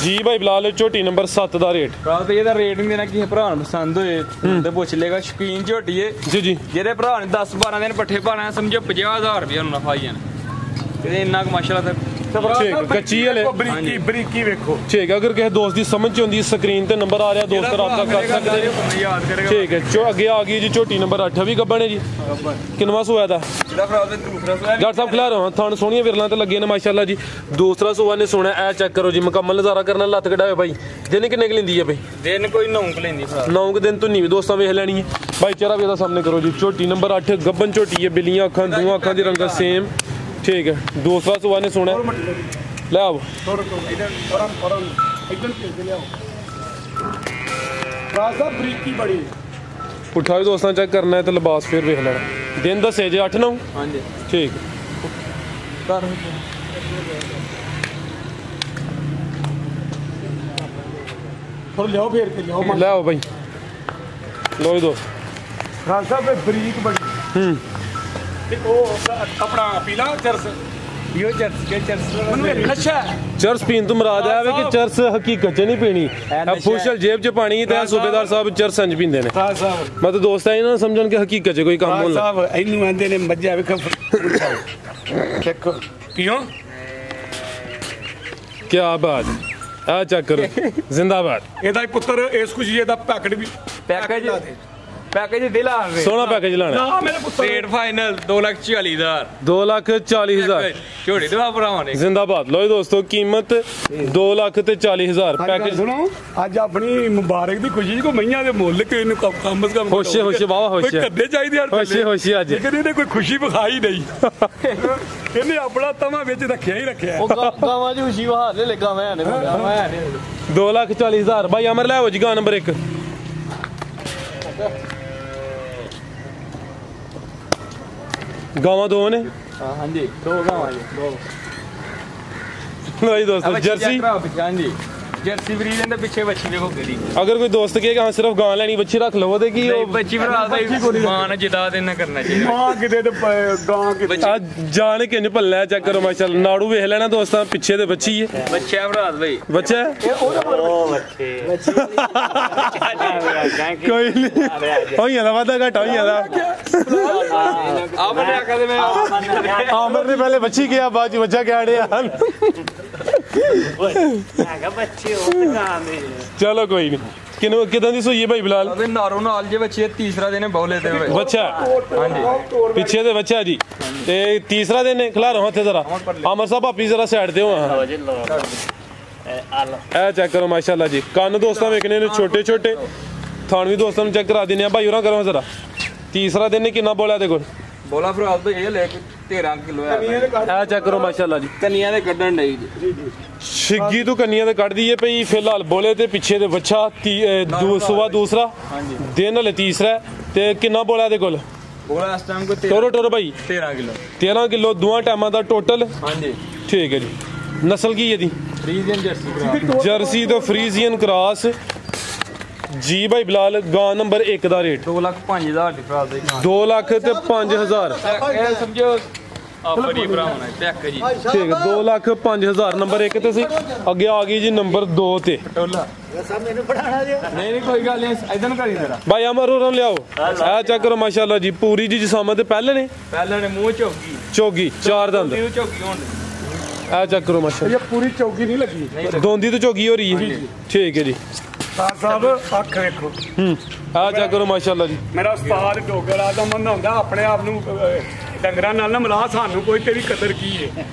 जी भाई बिलाल छोटी नंबर 7 दा रेट ਇਹਦਾ ਰੇਟ ਨਹੀਂ ਦੇਣਾ ਕਿਸੇ ਭਰਾ ਨੂੰ ਪਸੰਦ ਹੋਏ ਤੇ ਪੁੱਛ ਲੇਗਾ ਸ਼ਕੀਨ ਝੋਟੀ ਏ ਜੀ ਜਿਹੜੇ ਭਰਾ ਨੇ 10-12 ਦਿਨ ਪੱਠੇ ਪਾਣਾ ਸਮਝੋ 50,000 ਰੁਪਏ ਨੂੰ ਨਫਾ ਹੀ ਜਾਣਾ ਤੇ ਇੰਨਾ ਕੁ ਮਾਸ਼ਾਅੱਲਾ ਠੀਕ ਕੱਚੀ ਹਲੇ ਬਰੀਕੀ ਬਰੀਕੀ ਵੇਖੋ ਠੀਕ ਹੈ ਅਗਰ ਕਿਸੇ ਦੋਸਤ ਦੀ ਸਮਝ ਚ ਹੁੰਦੀ ਸਕਰੀਨ ਤੇ ਨੰਬਰ ਆ ਰਿਹਾ ਦੋਸਤ ਰਾਬਤਾ ਕਰ ਸਕਦੇ ਜੀ ਯਾਦ ਕਰੇਗਾ ਠੀਕ ਹੈ ਅੱਗੇ ਆ ਗਈ ਜੀ ਝੋਟੀ ਨੰਬਰ 8 ਵੀ ਗੱਬਣ ਹੈ ਜੀ ਕਿੰਨਵਾ ਸੂਆ ਦਾ ਇਹਦਾ ਭਰਾ ਦੇ ਦੂਸਰਾ ਸੂਆ ਡਾਕਟਰ ਸਾਹਿਬ ਖਿਲਾ ਰਹੇ ਥਣ ਸੋਹਣੀਆਂ ਵਿਰਲਾਂ ਤੇ ਲੱਗੇ ਨੇ ਮਾਸ਼ਾਅੱਲਾ ਜੀ ਦੂਸਰਾ ਸੂਆ ਨੇ ਸੋਹਣਾ ਇਹ ਚੈੱਕ ਕਰੋ ਜੀ ਮੁਕੰਮਲ ਨਜ਼ਾਰਾ ਕਰਨਾ ਲੱਤ ਕਢਾਏ ਭਾਈ ਦਿਨ ਕਿੰਨੇ ਕੁ ਲੈਂਦੀ ਹੈ ਭਾਈ ਦਿਨ ਕੋਈ 9 ਲੈਂਦੀ ਭਰਾ 9 ਦਿਨ ਤੋਂ ਨਹੀਂ ਦੋਸਤਾਂ ਵੇਖ ਲੈਣੀ ਹੈ ਭਾਈ ਚਿਹਰਾ ਵੀ ਇਹਦਾ ਸਾਹਮਣੇ ਕਰੋ ਜੀ ਝੋਟੀ ਨੰਬਰ 8 ਗੱਬਨ ਝੋਟੀ ਹੈ ਬਿੱਲੀਆਂ ਅੱਖਾਂ ਦੋਵਾਂ ਅੱਖਾਂ ਦੀ ਰੰਗਤ ਸੇਮ ਠੀਕ ਹੈ ਦੂਸਰਾ ਸੂਆ ਨੇ ਸੋਹਣਾ ਲੈ ਆਓ ਰਾਜਾ ਬਰੀਕੀ ਬੜੀ ਪੁੱਠਾ ਵੀ ਦੋਸਤਾਂ ਚੈੱਕ ਕਰਨਾ ਹੈ ਤੇ ਲਿਬਾਸ ਫਿਰ ਵੇਖ ਲੈਣਾ ਦਿਨ ਦੱਸੇ ਜੇ 8 9 ਹਾਂਜੀ ਠੀਕ ਥੋੜਾ ਲਿਆਓ ਫੇਰ ਕੇ ਲਿਆਓ ਲੈ ਆਓ ਭਾਈ ਲੋ ਦੋਸਤ ਰਾਜਾ ਬਰੀਕ ਬੜੀ ਤੇ ਉਹ ਆਪਣਾ ਪੀਲਾ ਚਰਸ ਇਹੋ ਚਰਸ ਕੇ ਚਰਸ ਅੱਛਾ ਚਰਸ ਪੀਣ ਤੋਂ ਮੁਰਾਦ ਹੈ ਕਿ ਚਰਸ ਹਕੀਕਤ ਚ ਨਹੀਂ ਪੀਣੀ ਫੁਸ਼ਲ ਜੇਬ ਚ ਪਾਣੀ ਤੇ ਸੂਬੇਦਾਰ ਸਾਹਿਬ ਚਰਸ ਇੰਜ ਪੀਂਦੇ ਨੇ ਰਾਜ ਸਾਹਿਬ ਮੈਂ ਤਾਂ ਦੋਸਤ ਆ ਇਹਨਾਂ ਨੂੰ ਸਮਝਣ ਕਿ ਹਕੀਕਤ ਚ ਕੋਈ ਕੰਮ ਰਾਜ ਹੋਣਾ ਸਾਹਿਬ ਇਹਨੂੰ ਆਂਦੇ ਨੇ ਮੱਝਾਂ ਵੇਖੋ ਦੇਖੋ ਪੀਓ ਕੀ ਬਾਤ ਆ ਚੈੱਕ ਕਰੋ ਜ਼ਿੰਦਾਬਾਦ ਇਹਦਾ ਹੀ ਪੁੱਤਰ ਇਸ ਖੁਸ਼ੀ ਦਾ ਪੈਕਟ ਵੀ ਪੈਕੇਜ ਦਿਲਾ ਸੋਹਣਾ ਪੈਕੇਜ ਲਾਣਾ ਨਾ ਮੇਰੇ ਪੁੱਤਰ ਰੇਟ ਫਾਈਨਲ 2,40,000 2,40,000 ਝੋੜੀ ਦੇ ਭਰਾਵਾਂ ਨੇ ਜ਼ਿੰਦਾਬਾਦ ਲੋ ਦੋਸਤੋ ਕੀਮਤ 2,40,000 ਪੈਕੇਜ ਸੁਣੋ ਅੱਜ ਆਪਣੀ ਮੁਬਾਰਕ ਦੀ ਖੁਸ਼ੀ ਕੋ ਮਈਆਂ ਦੇ ਮੁੱਲ ਕਿ ਇਹਨੂੰ ਕਮ ਸੇ ਕਮ ਹੋਸ਼ੇ ਵਾਵਾ ਹੋਸ਼ੇ ਕੱਢੇ ਚਾਹੀਦੇ ਯਾਰ ਹੋਸ਼ੇ ਅੱਜ ਲੇਕਿਨ ਇਹਨੇ ਕੋਈ ਖੁਸ਼ੀ ਵਿਖਾਈ ਨਹੀਂ ਇਹਨੇ ਆਪਣਾ ਤਵਾ ਵਿੱਚ ਰੱਖਿਆ ਹੀ ਰੱਖਿਆ ਉਹ ਗਾਵਾਂ ਦੀ ਖੁਸ਼ੀ ਵਹਾ ਲੈ ਲੱਗਾ ਮੈਂ 2,40,000 ਭਾਈ ਅਮਰ ਲੈ ਆਓ ਜੀ ਗਾ ਨੰਬਰ 1 ਗਾਵਾਂ ਦੋ ਨੇ ਹਾਂਜੀ 2 ਗਾਵਾਂ ਜੀ 2 ਲੋ ਜੀ ਦੋਸਤੋ ਜਰਸੀ ਹਾਂਜੀ ਜਰਸੀ ਬਰੀਡ ਦੇ ਪਿੱਛੇ ਬੱਚੀ ਵੇਖੋ ਕਿਹੜੀ ਅਗਰ ਕੋਈ ਦੋਸਤ ਕਹੇ ਹਾਂ ਸਿਰਫ ਗਾਂ ਲੈਣੀ ਬੱਚੀ ਰੱਖ ਲਵੋ ਤੇ ਕੀ ਉਹ ਬੱਚੀ ਭਰਾ ਦਾ ਮਾਨ ਜਿਦਾ ਦੇਣਾ ਕਰਨਾ ਚਾਹੀਦਾ ਮਾਂ ਕਿਤੇ ਤੇ ਗਾਂ ਕਿਤੇ ਆ ਜਾਣ ਕਿੰਜ ਭੱਲਿਆ ਚੈੱਕ ਕਰੋ ਮਾਸ਼ਾਅੱਲਾ ਨਾੜੂ ਵੇਖ ਲੈਣਾ ਦੋਸਤਾਂ ਪਿੱਛੇ ਤੇ ਬੱਚੀ ਹੈ ਬੱਚਾ ਭਰਾ ਬਈ ਬੱਚਾ ਕੋਈ ਨਹੀਂ ਹੋਈਆਂ ਦਾ ਵਾਦਾ ਘਟਾ ਹੋਈਆਂ ਦਾ ਆਮਰ ਆਖਦੇ ਮੈਂ ਆਮਰ ਨੇ ਪਹਿਲੇ ਬੱਚੀ ਗਿਆ ਬਾਅਦ ਚ ਬੱਚਾ ਕਿਹੜਿਆ ਚਲੋ ਕੋਈ ਨਹੀਂ ਕਿਦਾਂ ਦੀ ਸੂਈ ਹੈ ਭਾਈ ਬਿਲਾਲ ਅਬੇ ਨਾਰੋ ਨਾਲ ਜੇ ਬੱਚੇ ਤੀਸਰਾ ਦਿਨ ਬੌਲੇ ਤੇ ਹੋਏ ਬੱਚਾ ਹਾਂਜੀ ਪਿੱਛੇ ਦੇ ਬੱਚਾ ਜੀ ਤੇ ਤੀਸਰਾ ਦਿਨ ਖਿਲਾ ਰਹਾ ਇੱਥੇ ਜ਼ਰਾ ਅਮਰ ਸਾਹਿਬ ਆਪੀ ਜ਼ਰਾ ਸਾਈਡ ਤੇ ਹੋ ਇਹ ਚੈੱਕ ਕਰੋ ਮਾਸ਼ਾਅੱਲਾ ਜੀ ਕੰਨ ਦੋਸਤਾਂ ਵੇਖਣੇ ਨੇ ਛੋਟੇ ਛੋਟੇ ਥਾਣ ਵੀ ਦੋਸਤਾਂ ਨੂੰ ਚੈੱਕ ਕਰਾ ਦਿੰਦੇ ਆ ਭਾਈ ਉਹਨਾਂ ਕਰੋ ਜ਼ਰਾ ਤੀਸਰਾ ਦਿਨ ਕਿੰਨਾ ਬੋਲਿਆ ਤੇ ਕੋਲ ਬੋਲਾ ਭਰਾ ਤੋਂ ਇਹ ਲੈ ਕੇ 13 ਕਿਲੋ ਆ ਇਹ ਚੈੱਕ ਕਰੋ ਮਾਸ਼ਾਅੱਲਾ ਜੀ ਕੰਨੀਆਂ ਦੇ ਕੱਢਣ ਡਈ ਜੀ ਛਿੱਗੀ ਤੋਂ ਕੰਨੀਆਂ ਤੇ ਕੱਢਦੀ ਹੈ ਪਈ ਫਿਲਹਾਲ ਬੋਲੇ ਤੇ ਪਿੱਛੇ ਦੇ ਬੱਚਾ ਸੁਬਾ ਦੂਸਰਾ ਦਿਨ ਹਲੇ ਤੀਸਰਾ ਤੇ ਕਿੰਨਾ ਬੋਲਿਆ ਦੇ ਕੋਲ ਬੋਲਾ ਇਸ ਟਾਈਮ ਕੋ ਟੋਰੋ ਭਾਈ 13 ਕਿਲੋ ਦੋਵਾਂ ਟਾਈਮਾਂ ਦਾ ਟੋਟਲ ਹਾਂਜੀ ਠੀਕ ਹੈ ਜੀ ਨਸਲ ਕੀ ਇਹਦੀ ਫਰੀਜ਼ੀਅਨ ਜਰਸੀ ਜਰਸੀ ਤੋਂ ਫਰੀਜ਼ੀਅਨ ਕ੍ਰਾਸ ਜੀ ਭਾਈ ਬਿਲਾਲ ਗਾਂ ਨੰਬਰ 1 ਦਾ ਰੇਟ 2,05,000 ਦੀ ਭਰਾ ਦੇ 2,05,000 ਇਹ ਸਮਝੋ ਆਪਣੀ ਭਰਾ ਹੋਣਾ ਟੈਕ ਜੀ ਠੀਕ ਹੈ 2,05,000 ਨੰਬਰ 1 ਤੇ ਸੀ ਅੱਗੇ ਆ ਗਈ ਜੀ ਨੰਬਰ 2 ਤੇ ਟੋਲਾ ਮੈਨੂੰ ਪੜਾਣਾ ਜੇ ਨਹੀਂ ਕੋਈ ਗੱਲ ਨਹੀਂ ਇਦਾਂ ਨੂੰ ਕਰੀ ਤੇਰਾ ਭਾਈ ਅਮਰ ਹੋਰਾਂ ਲਿਆਓ ਆ ਚੈੱਕ ਕਰੋ ਮਾਸ਼ਾਅੱਲਾ ਜੀ ਪੂਰੀ ਜੀ ਜਿਸਾਮਤ ਤੇ ਪਹਿਲੇ ਨੇ ਪਹਿਲਾਂ ਨੇ ਮੂੰਹ ਝੋਕੀ ਚੋਗੀ 4 ਦੰਦ ਮੂੰਹ ਝੋਕੀ ਹੋਣ ਆ ਚੈੱਕ ਕਰੋ ਮਾਸ਼ਾਅੱਲਾ ਇਹ ਪੂਰੀ ਚੌਕੀ ਨਹੀਂ ਲੱਗੀ ਦੋਂਦੀ ਤੋਂ ਚੋਗੀ ਹੋ ਰਹੀ ਹੈ ਠੀਕ ਹੈ ਜੀ ਸਾਹਿਬ ਅੱਖ ਵੇਖੋ ਆ ਚੈੱਕ ਕਰੋ ਮਾਸ਼ਾਅੱਲਾ ਜੀ ਮੇਰਾ ਉਸਤਾਦ ਡੋਗਰ ਆਦਮ ਹੁੰਦਾ ਆਪਣੇ ਆਪ ਨੂੰ ਡੰਗਰਾਂ ਨਾਲ ਨਾ ਮਿਲਾ ਸਾਨੂੰ ਕੋਈ ਤੇਰੀ ਕਦਰ ਕੀ ਹੈ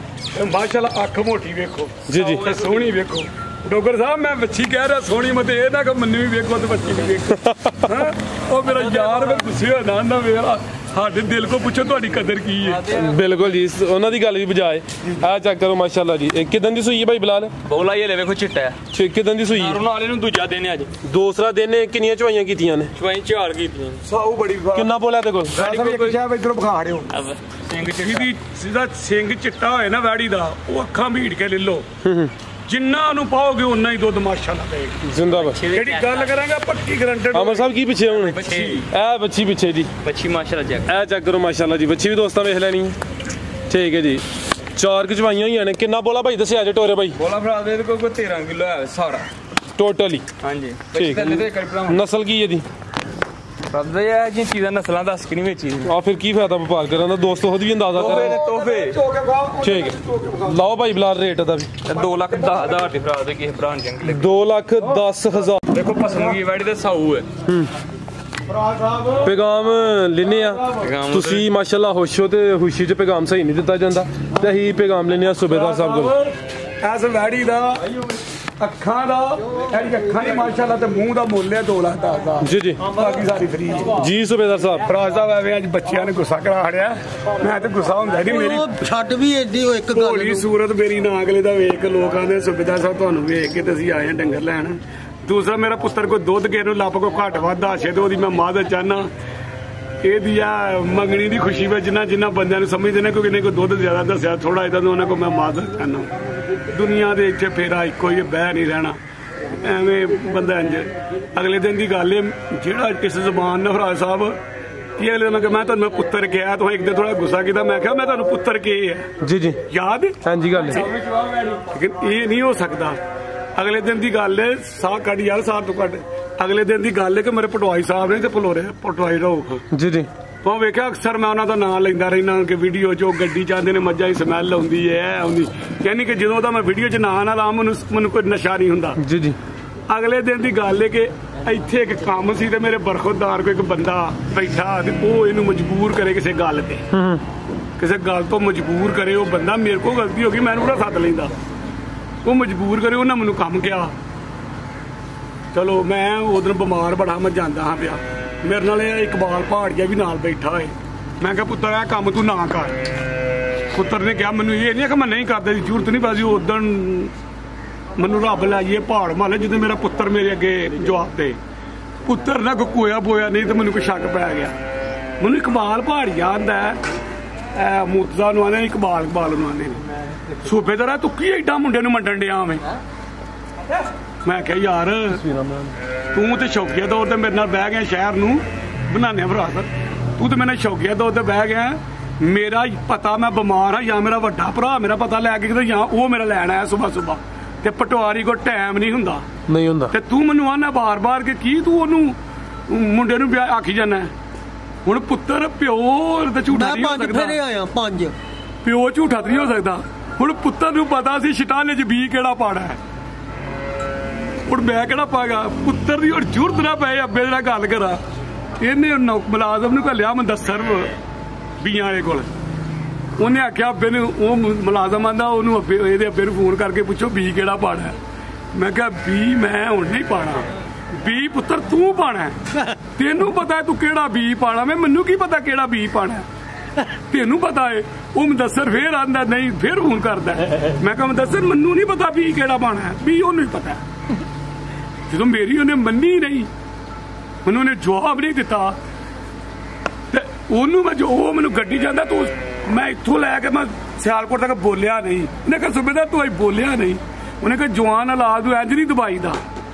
ਮਾਸ਼ਾਅੱਲਾ ਅੱਖ ਮੋਟੀ ਵੇਖੋ ਜੀ ਜੀ ਤੇ ਸੋਹਣੀ ਵੇਖੋ ਡੋਗਰ ਸਾਹਿਬ ਮੈਂ ਬੱਚੀ ਕਹਿ ਰਿਹਾ ਸੋਹਣੀ ਮਤੇ ਇਹ ਨਾ ਕਿ ਮੈਨੂੰ ਵੀ ਵੇਖੋ ਤੇ ਬੱਚੀ ਵੀ ਵੇਖੋ ਉਹ ਮੇਰਾ ਯਾਰ ਮੈਂ ਗੁੱਸੇ ਹੋਇਆ ਨਾ ਮੇਰਾ ਸਾਡੇ ਦਿਲ ਕੋ ਪੁੱਛੋ ਤੁਹਾਡੀ ਕਦਰ ਕੀ ਹੈ ਬਿਲਕੁਲ ਜੀ ਉਹਨਾਂ ਦੀ ਗੱਲ ਵੀ ਬਜਾਏ ਆ ਚੈੱਕ ਕਰੋ ਮਾਸ਼ਾਅੱਲਾ ਜੀ ਇਹ ਕਿਦਾਂ ਦੀ ਸੂਈ ਹੈ ਭਾਈ ਬਿਲਾਲ ਬੋਲਾ ਇਹ ਲੈ ਵੇਖੋ ਚਿੱਟਾ ਹੈ ਠੀਕ ਕਿਦਾਂ ਦੀ ਸੂਈ ਨਾਰੋ ਨਾਲ ਇਹਨੂੰ ਦੂਜਾ ਦਿਨ ਅੱਜ ਦੂਸਰਾ ਦਿਨ ਨੇ ਕਿੰਨੀਆਂ ਚਵਾਈਆਂ ਕੀਤੀਆਂ ਨੇ ਚਵਾਈ 4 ਕੀਤੀਆਂ ਸਾਊ ਬੜੀ ਕਿੰਨਾ ਬੋਲਿਆ ਤੇ ਕੋਲ ਇਧਰੋਂ ਵਿਖਾ ਦਿਓ ਸਿੰਘ ਜਿਹਦੀ ਸਿੱਧਾ ਸਿੰਘ ਚਿੱਟਾ ਹੋਏ ਨਾ ਵੈੜੀ ਦਾ ਉਹ ਅੱਖਾਂ ਭੀੜ ਕੇ ਲੈ ਲਓ ਜਿੰਨਾ ਨੂੰ ਪਾਓਗੇ ਉਨਾ ਹੀ ਦੁੱਧ ਮਾਸ਼ਾਅੱਲਾ ਦੇਗਾ ਜ਼ਿੰਦਾਬਾਦ ਜਿਹੜੀ ਗੱਲ ਕਰਾਂਗਾ ਪੱਕੀ ਗਰੰਟਡ ਅਮਰ ਸਾਹਿਬ ਕੀ ਪਿੱਛੇ ਹੁਣ ਇਹ ਬੱਚੀ ਪਿੱਛੇ ਜੀ ਬੱਚੀ ਮਾਸ਼ਾਅੱਲਾ ਚੈੱਕ ਇਹ ਚੈੱਕ ਕਰੋ ਮਾਸ਼ਾਅੱਲਾ ਜੀ ਬੱਚੀ ਵੀ ਦੋਸਤਾਂ ਵੇਖ ਲੈਣੀ ਹੈ ਠੀਕ ਹੈ ਜੀ 4 ਚਵਾਈਆਂ ਹੋਈਆਂ ਨੇ ਕਿੰਨਾ ਬੋਲਾ ਭਾਈ ਦੱਸਿਆ ਜੇ ਟੋਰੇ ਭਾਈ ਬੋਲਾ ਭਰਾ ਦੇ ਕੋਈ 13 ਕਿਲੋ ਹੈ ਸਾਰਾ ਟੋਟਲੀ ਹਾਂਜੀ ਠੀਕ ਥੱਲੇ ਤੇ ਕਰ ਭਰਾ ਨਸਲ ਕੀ ਇਹਦੀ ਰੱਬੇ ਇਹ ਜੀ ਚੀਜ਼ਾਂ ਨਸਲਾਂ ਦੱਸ ਕੇ ਨਹੀਂ ਵੇਚੀ ਆ ਫਿਰ ਕੀ ਫਾਇਦਾ ਵਪਾਰ ਕਰਨ ਦਾ ਦੋਸਤ ਖੁਦ ਵੀ ਅੰਦਾਜ਼ਾ ਕਰ ਤੋਹਫੇ ਠੀਕ ਹੈ ਲਾਓ ਭਾਈ ਬਲਾਲ ਰੇਟ ਦਾ ਵੀ 2,10,000 ਦੀ ਭਰਾ ਦੇ ਕਿਸੇ ਭਰਾ ਨੇ 2,10,000 ਦੇਖੋ ਪਸੰਦਗੀ ਵਾੜੀ ਦੇ ਸਾਊ ਹੈ ਪੈਗਾਮ ਲੈਨੇ ਆ ਤੁਸੀਂ ਮਾਸ਼ਾਅੱਲਾ ਖੁਸ਼ ਹੋ ਤੇ ਖੁਸ਼ੀ 'ਚ ਪੈਗਾਮ ਸਹੀ ਨਹੀਂ ਦਿੱਤਾ ਜਾਂਦਾ ਤੇ ਅਸੀਂ ਪੈਗਾਮ ਲੈਨੇ ਆ ਸੂਬੇਦਾਰ ਸਾਹਿਬ ਕੋਲ ਐਸ ਵੈੜੀ ਦਾ ਅੱਖਾਂ ਦਾ ਇਹਦੀ ਅੱਖਾਂ ਦੀ ਮਾਸ਼ਾਅੱਲਾ ਤੇ ਮੂੰਹ ਦਾ ਮੁੱਲ ਹੈ 2 ਲੱਖ ਦਾ ਜੀ ਜੀ ਬਾਕੀ ਸਾਰੀ ਫਰੀ ਜੀ ਸੂਬੇਦਾਰ ਸਾਹਿਬ ਫਰਾਜ ਸਾਹਿਬ ਐਵੇਂ ਅੱਜ ਬੱਚਿਆਂ ਨੇ ਗੁੱਸਾ ਕਰਾ ਹੜਿਆ ਮੈਂ ਤੇ ਗੁੱਸਾ ਹੁੰਦਾ ਨਹੀਂ ਮੇਰੀ ਉਹ ਛੱਡ ਵੀ ਏਡੀ ਉਹ ਇੱਕ ਗੱਲ ਭੋਲੀ ਨੂੰ। ਸੂਰਤ ਮੇਰੀ ਨਾ ਅਗਲੇ ਦਾ ਵੇਖ ਕੇ ਲੋਕਾਂ ਦੇ ਸੂਬੇਦਾਰ ਸਾਹਿਬ ਤੁਹਾਨੂੰ ਵੇਖ ਕੇ ਤੇ ਅਸੀਂ ਆਏ ਆ ਡੰਗਰ ਲੈਣ ਦੂਸਰਾ ਮੇਰਾ ਪੁੱਤਰ ਕੋਈ ਦੁੱਧ ਕੇ ਨੂੰ ਲੱਭ ਕੋ ਘੱਟ ਵੱਧ ਆਸ਼ੇ ਤੇ ਉਹਦੀ ਮੈਂ ਮਾਦਤ ਚਾਹਨਾ ਇਹਦੀ ਆ ਮੰਗਣੀ ਦੀ ਖੁਸ਼ੀ ਵਿੱਚ ਜਿੰਨਾ ਬੰਦਿਆਂ ਨੂੰ ਸਮਝਦੇ ਨੇ ਕਿਉਂਕਿ ਨੇ ਕੋਈ ਦੁੱਧ ਜ਼ਿਆਦਾ ਦੱਸਿਆ ਥੋੜਾ ਇਦਾਂ ਉਹਨਾਂ ਕੋ ਮੈਂ ਮਾਦਤ ਚਾਹਨਾ ਦੁਨੀਆ ਦੇ ਇੱਥੇ ਫੇਰਾ ਇੱਕੋ ਹੀ ਬਹਿ ਨਹੀਂ ਰਹਿਣਾ ਐਵੇਂ ਬੰਦਾ ਇੰਜ ਅਗਲੇ ਦਿਨ ਦੀ ਗੱਲ ਹੈ ਜਿਹੜਾ ਇਸ ਜ਼ਬਾਨ ਨਾਲ ਫਰਾਜ ਸਾਹਿਬ ਕੀ ਅਗਲੇ ਦਿਨ ਮੈਂ ਤੁਹਾਨੂੰ ਪੁੱਤਰ ਕਿਹਾ ਤੁਸੀਂ ਇੱਕ ਦਿਨ ਥੋੜਾ ਗੁੱਸਾ ਕੀਤਾ ਮੈਂ ਕਿਹਾ ਮੈਂ ਤੁਹਾਨੂੰ ਪੁੱਤਰ ਕੀ ਹੈ ਜੀ ਜੀ ਯਾਦ ਹਾਂਜੀ ਗੱਲ ਹੈ ਲੇਕਿਨ ਇਹ ਨਹੀਂ ਹੋ ਸਕਦਾ ਅਗਲੇ ਦਿਨ ਦੀ ਗੱਲ ਹੈ ਸਾਹ ਕੱਢ ਯਾਰ ਸਾਹ ਤੋਂ ਕੱਢ ਅਗਲੇ ਦਿਨ ਦੀ ਗੱਲ ਹੈ ਕਿ ਮੇਰੇ ਪਟਵਾਈ ਸਾਹਿਬ ਨੇ ਤੇ ਭਲੋਰੇ ਪਟਵਾਈ ਰੋਕ ਜੀ ਜੀ ਉਹ ਵੇਖਿਆ ਅਕਸਰ ਮੈਂ ਉਹਨਾਂ ਦਾ ਨਾਂ ਲੈਂਦਾ ਰਹਿਣਾ ਕਿ ਵੀਡੀਓ 'ਚ ਉਹ ਗੱਡੀ ਚਾਹੁੰਦੇ ਨੇ ਮੱਝਾਂ ਦੀ ਸਮੈਲ ਆਉਂਦੀ ਹੈ ਆਉਂਦੀ ਯਾਨੀ ਕਿ ਜਦੋਂ ਦਾ ਮੈਂ ਵੀਡੀਓ 'ਚ ਨਾਂ ਨਾ ਲਾ ਮੈਨੂੰ ਕੋਈ ਨਸ਼ਾ ਨਹੀਂ ਹੁੰਦਾ ਜੀ ਜੀ ਅਗਲੇ ਦਿਨ ਦੀ ਗੱਲ ਹੈ ਕਿ ਇੱਥੇ ਇੱਕ ਕੰਮ ਸੀ ਤੇ ਮੇਰੇ ਬਰਖੁਰਦਾਰ ਕੋਈ ਇੱਕ ਬੰਦਾ ਬੈਠਾ ਤੇ ਉਹ ਇਹਨੂੰ ਮਜਬੂਰ ਕਰੇ ਕਿਸੇ ਗੱਲ ਤੇ ਕਿਸੇ ਗੱਲ ਤੋਂ ਮਜਬੂਰ ਕਰੇ ਉਹ ਬੰਦਾ ਮੇਰੇ ਕੋਲ ਗਲਤੀ ਹੋ ਗਈ ਮੈਨੂੰ ਉਹਦਾ ਸੱਦ ਲੈਂਦਾ ਉਹ ਮਜਬੂਰ ਕਰੇ ਉਹਨਾਂ ਮੈਨੂੰ ਕੰਮ ਕਿਹਾ ਚਲੋ ਮੈਂ ਉਦੋਂ ਬਿਮਾਰ ਬੜਾ ਮੈਂ ਜਾਂਦਾ ਹਾਂ ਪਿਆ ਮੇਰੇ ਨਾਲ ਇਹ ਇਕਬਾਲ ਪਹਾੜੀਆ ਵੀ ਨਾਲ ਬੈਠਾ ਹੋਏ ਮੈਂ ਕਿਹਾ ਪੁੱਤਰ ਇਹ ਕੰਮ ਤੂੰ ਨਾ ਕਰ ਪੁੱਤਰ ਨੇ ਕਿਹਾ ਮੈਨੂੰ ਇਹ ਨਹੀਂ ਕਿ ਮੈਂ ਨਹੀਂ ਕਰਦਾ ਦੀ ਜ਼ਰੂਰਤ ਨਹੀਂ ਬਾਜੀ ਉਦੋਂ ਮੈਨੂੰ ਰੱਬ ਲਾਈਏ ਪਹਾੜ ਮਾਲੇ ਜਦੋਂ ਮੇਰਾ ਪੁੱਤਰ ਮੇਰੇ ਅੱਗੇ ਜਵਾਬ ਦੇ ਪੁੱਤਰ ਨਾ ਕੋਈ ਕੋਇਆ ਬੋਇਆ ਨਹੀਂ ਤੇ ਮੈਨੂੰ ਕੋਈ ਸ਼ੱਕ ਪੈ ਗਿਆ ਮੈਨੂੰ ਇਕਬਾਲ ਪਹਾੜੀਆ ਆਂਦਾ ਮੂਤਜ਼ਾ ਨੂੰ ਆਂਦੇ ਇਕਬਾਲ ਨੂੰ ਆਂਦੇ ਨੇ ਸੂਬੇਦਾਰ ਤੂੰ ਕੀ ਏਡਾ ਮੁੰਡੇ ਨੂੰ ਮੰਡਣ ਡਿਆ ਮੈਂ ਮੈਂ ਕਿਹਾ ਯਾਰ ਤੂੰ ਤੇ ਸ਼ੌਕੀਆ ਤੌਰ ਤੇ ਮੇਰੇ ਨਾਲ ਬਹਿ ਗਿਆ ਸ਼ਹਿਰ ਨੂੰ ਬਣਾਣੇ ਵਿਰਾਸਤ ਤੂੰ ਤੇ ਮੇਰੇ ਸ਼ੌਕੀਆ ਤੌਰ ਤੇ ਬਹਿ ਗਿਆ ਮੇਰਾ ਪਤਾ ਮੈਂ ਬਿਮਾਰ ਹਾਂ ਜਾਂ ਮੇਰਾ ਵੱਡਾ ਭਰਾ ਮੇਰਾ ਪਤਾ ਲੈ ਕੇ ਕਿਤੇ ਜਾਂ ਉਹ ਮੇਰਾ ਲੈਣ ਆਇਆ ਸੁਬਾ ਤੇ ਪਟਵਾਰੀ ਕੋਲ ਟਾਈਮ ਨਹੀਂ ਹੁੰਦਾ ਤੇ ਤੂੰ ਮੈਨੂੰ ਆਨਾ ਬਾਰ-ਬਾਰ ਕਿ ਕੀ ਤੂੰ ਉਹਨੂੰ ਮੁੰਡੇ ਨੂੰ ਆਖੀ ਜਾਣਾ ਹੁਣ ਪੁੱਤਰ ਪਿਓ ਤੇ ਝੂਠਾ ਨਹੀਂ ਹੋ ਸਕਦਾ ਫੇਰੇ ਆਇਆ 5 ਪਿਓ ਝੂਠਾ ਨਹੀਂ ਹੋ ਸਕਦਾ ਹੁਣ ਪੁੱਤਰ ਨੂੰ ਪਤਾ ਸੀ ਸ਼ਟਾਲੇ 'ਚ ਬੀ ਕਿਹੜਾ ਪਾਣਾ ਹੈ ਹੁਣ ਮੈਂ ਕਿਹੜਾ ਪਾਗਾ ਪੁੱਤਰ ਦੀ ਹੁਣ ਜ਼ਰੂਰਤ ਨਾ ਪਏ ਅੱਬੇ ਨਾਲ ਗੱਲ ਕਰਾਂ ਇਹਨੇ ਮੁਲਾਜ਼ਮ ਨੂੰ ਘੱਲਿਆ ਮੁਦੱਸਰ ਬੀਆਂ ਵਾਲੇ ਕੋਲ ਉਹਨੇ ਆਖਿਆ ਅੱਬੇ ਨੂੰ ਉਹ ਮੁਲਾਜ਼ਮ ਆਂਦਾ ਉਹਨੂੰ ਅੱਬੇ ਇਹਦੇ ਅੱਬੇ ਨੂੰ ਫੋਨ ਕਰਕੇ ਪੁੱਛੋ ਬੀ ਕਿਹੜਾ ਪਾਣਾ ਮੈਂ ਕਿਹਾ ਬੀ ਮੈਂ ਹੁਣ ਨਹੀਂ ਪਾਣਾ ਬੀ ਪੁੱਤਰ ਤੂੰ ਪਾਣਾ ਤੈਨੂੰ ਪਤਾ ਤੂੰ ਕਿਹੜਾ ਬੀ ਪਾਣਾ ਮੈਨੂੰ ਕੀ ਪਤਾ ਕਿਹੜਾ ਬੀ ਪਾਣਾ ਤੈਨੂੰ ਪਤਾ ਏ ਉਹ ਮੁਦੱਸਰ ਫੇਰ ਆਂਦਾ ਨਹੀਂ ਫੇਰ ਫੋਨ ਕਰਦਾ ਮੈਂ ਕਿਹਾ ਮੁਦੱਸਰ ਮੈਨੂੰ ਨਹੀਂ ਪਤਾ ਬੀ ਕਿਹੜਾ ਪਾਣਾ ਬੀ ਉਹਨੂੰ ਹੀ ਪਤਾ ਜਦੋਂ ਮੇਰੀ ਉਹਨੇ ਮੰਨੀ ਨਹੀਂ ਮੈਨੂੰ ਉਹਨੇ ਜਵਾਬ ਨਹੀਂ ਦਿੱਤਾ ਤੇ ਉਹਨੂੰ ਮੈਂ ਜੋ ਉਹ ਮੈਨੂੰ ਗੱਡੀ ਜਾਂਦਾ ਤੂੰ ਮੈਂ ਇੱਥੋਂ ਲੈ ਕੇ ਮੈਂ ਸਿਆਲਕੋਟ ਤੱਕ ਬੋਲਿਆ ਨਹੀਂ ਉਹਨੇ ਕਿਹਾ ਸੂਬੇਦਾਰ ਤੂੰ ਬੋਲਿਆ ਨਹੀਂ ਉਹਨੇ ਕਿਹਾ ਜਵਾਨ ਔਲਾਦ ਨੂੰ ਇੰਜ ਨਹੀਂ ਦਬਾਈ ਦਾ